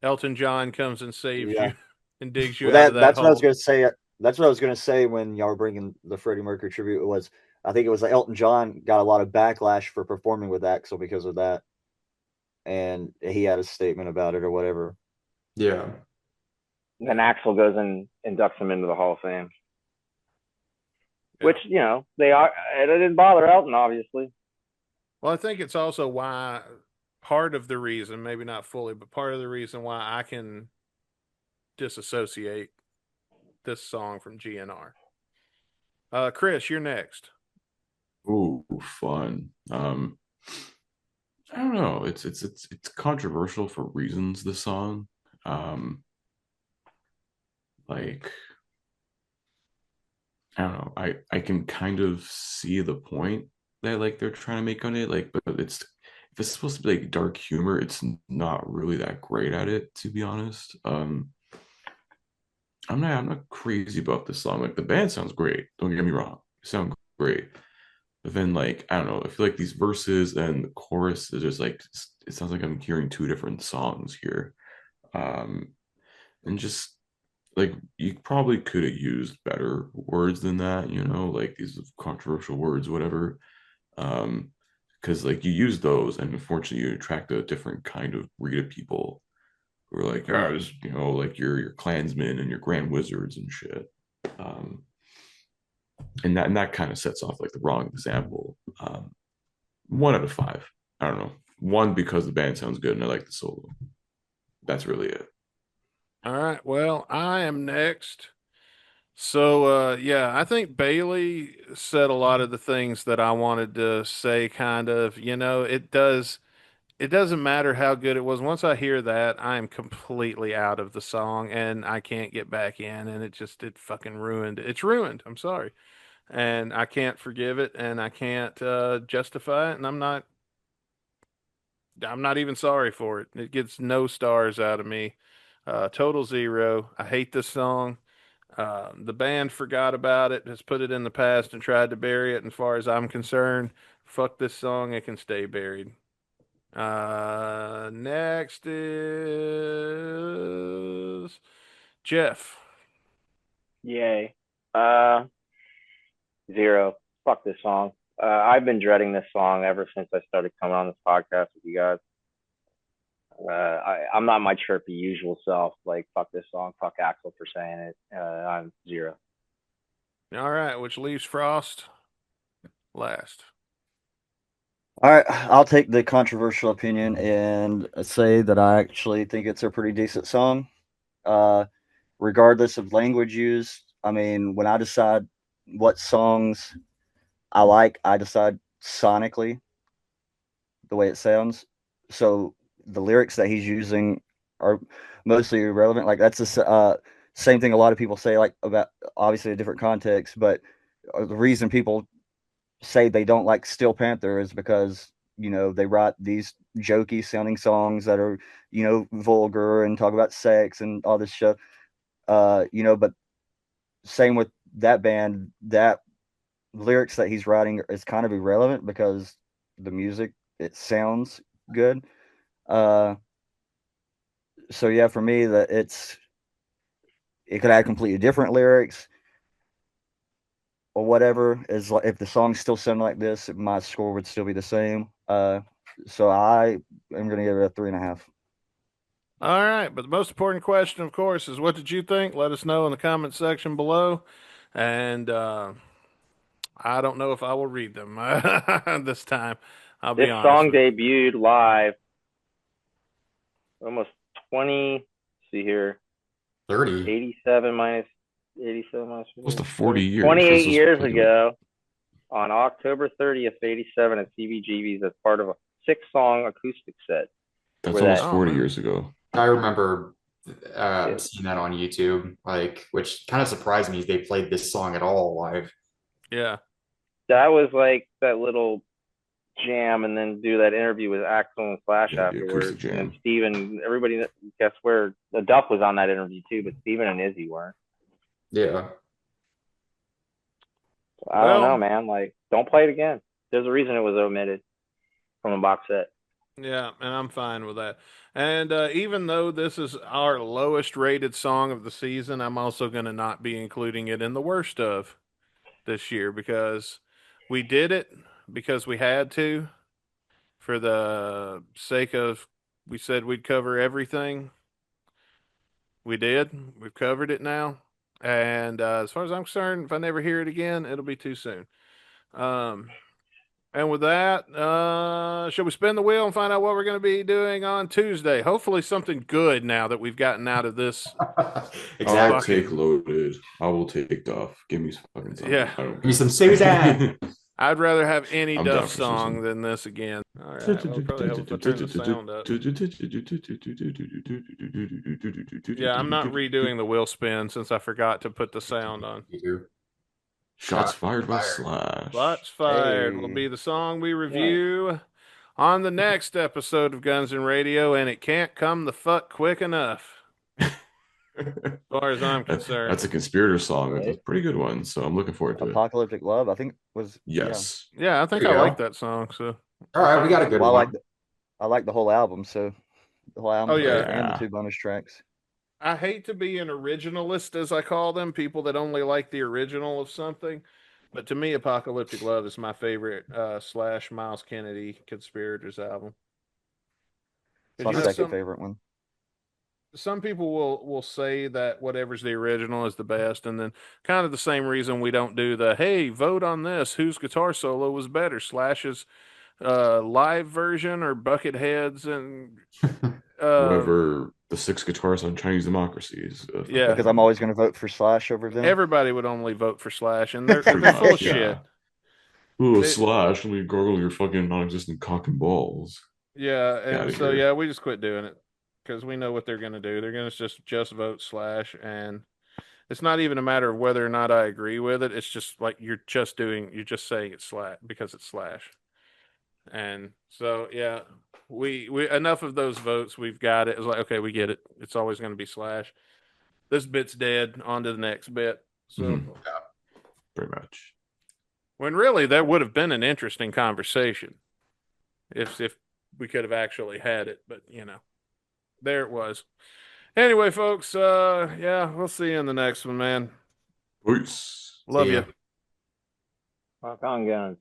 Elton John comes and saves you and digs you out of that that's hole. what I was going to say. That's what I was going to say when y'all were bringing the Freddie Mercury tribute. I think it was like Elton John got a lot of backlash for performing with Axl because of that, and he had a statement about it or whatever. Yeah. Then Axl goes and inducts him into the Hall of Fame. Yeah. Which, it didn't bother Elton, obviously. Well, I think it's also why part of the reason, maybe not fully, but part of the reason why I can disassociate this song from GNR. Chris, you're next. Ooh, fun. I don't know. It's controversial for reasons, this song. Like I don't know. I can kind of see the point that like they're trying to make on it. Like, but if it's supposed to be like dark humor, it's not really that great at it, to be honest. I'm not crazy about this song. Like the band sounds great. Don't get me wrong. They sound great. But then like, I don't know, I feel like these verses and the chorus is just like it sounds like I'm hearing two different songs here. And just like you probably could have used better words than that, like these controversial words, whatever. Because like you use those and unfortunately you attract a different kind of breed of people who are like, like your clansmen and your grand wizards and shit. And that kind of sets off like the wrong example. 1 out of 5. I don't know. one, because the band sounds good and I like the solo. That's really it. All right. Well, I am next. So, yeah, I think Bailey said a lot of the things that I wanted to say, kind of. It doesn't matter how good it was. Once I hear that, I am completely out of the song and I can't get back in. And it fucking ruined it. It's ruined. I'm sorry. And I can't forgive it and I can't justify it. And I'm not even sorry for it. It gets no stars out of me. Total zero. I hate this song. The band forgot about it, has put it in the past and tried to bury it. And as far as I'm concerned, fuck this song. It can stay buried. Next is Jeff. Yay. 0. Fuck this song. I've been dreading this song ever since I started coming on this podcast with you guys. I'm not my chirpy usual self. Like, fuck this song. Fuck Axel for saying it. I'm 0. All right, which leaves Frost last. All right, I'll take the controversial opinion and say that I actually think it's a pretty decent song. Regardless of language used, I mean, when I decide what songs I like, I decide sonically the way it sounds. So the lyrics that he's using are mostly irrelevant. Like that's the same thing a lot of people say, like about obviously a different context, but the reason people say they don't like Steel Panther is because they write these jokey sounding songs that are vulgar and talk about sex and all this stuff. But same with that band, that lyrics that he's writing is kind of irrelevant because the music, it sounds good. So yeah, for me, that it could have completely different lyrics or whatever. Is like, if the song still sounded like this, my score would still be the same. So I am going to give it a 3.5. All right, but the most important question, of course, is what did you think? Let us know in the comment section below. And I don't know if I will read them this time. I'll be honest. This song debuted live almost 20, see here, 30. 87 minus 87 minus. Close to 40 years. 28 years ago, on October 30th, 87 at CBGB's as part of a 6-song acoustic set. That's almost 40 years ago. I remember seeing that on YouTube, which kind of surprised me. They played this song at all live. Yeah. That was like that little jam, and then do that interview with Axel and Slash afterwards. And Steven, everybody, guess where the Duff was on that interview too, but Steven and Izzy weren't. Yeah. I don't know, man. Like, don't play it again. There's a reason it was omitted from the box set. Yeah, and I'm fine with that. And even though this is our lowest rated song of the season, I'm also going to not be including it in the worst of this year because we did it because we had to, for the sake of, we said we'd cover everything. We did. We've covered it now. And as far as I'm concerned, if I never hear it again, it'll be too soon. And with that, shall we spin the wheel and find out what we're going to be doing on Tuesday? Hopefully something good now that we've gotten out of this. Exactly. I'll take Loaded. I will take Duff. Give me some fucking something. Yeah. Give me some Susan. I'd rather have any I'm Duff down for song Susan. than this again. All right. Well, probably help if I turn the sound up. Yeah, I'm not redoing the wheel spin since I forgot to put the sound on. Shots fired by Slash. Shots fired Hey. will be the song we review on the next episode of Guns and Radio, and it can't come the fuck quick enough. As far as I'm concerned. That's a Conspirator song. That's a pretty good one, so I'm looking forward to it. Apocalyptic Love, I think was Yes. Yeah, I think There I you like go. that song. So All right, we got a good Well, one. I like the whole album, so the whole album Oh, yeah. and the 2 bonus tracks. I hate to be an originalist, as I call them, people that only like the original of something. But to me, Apocalyptic Love is my favorite Slash Miles Kennedy Conspirators album. It's my second favorite one. Some people will say that whatever's the original is the best, and then kind of the same reason we don't do the, hey, vote on this, whose guitar solo was better, Slash's live version or bucket heads and Whoever the 6 guitarists on Chinese Democracy is. Yeah. Because I'm always going to vote for Slash over them. Everybody would only vote for Slash, and they're full of shit. Ooh, Slash, let me gargle your fucking non-existent cock and balls. Yeah, and so here. yeah, we just quit doing it because we know what they're gonna do. They're gonna just vote Slash, and it's not even a matter of whether or not I agree with it. It's just like you're just saying it's Slash because it's Slash. And so yeah, we enough of those votes. We've got it. It's like, okay, we get it. It's always going to be Slash. This bit's dead. On to the next bit. So pretty much. When really that would have been an interesting conversation if we could have actually had it, but there it was. Anyway, folks, yeah, we'll see you in the next one, man. Peace. Love you. Rock on, guns.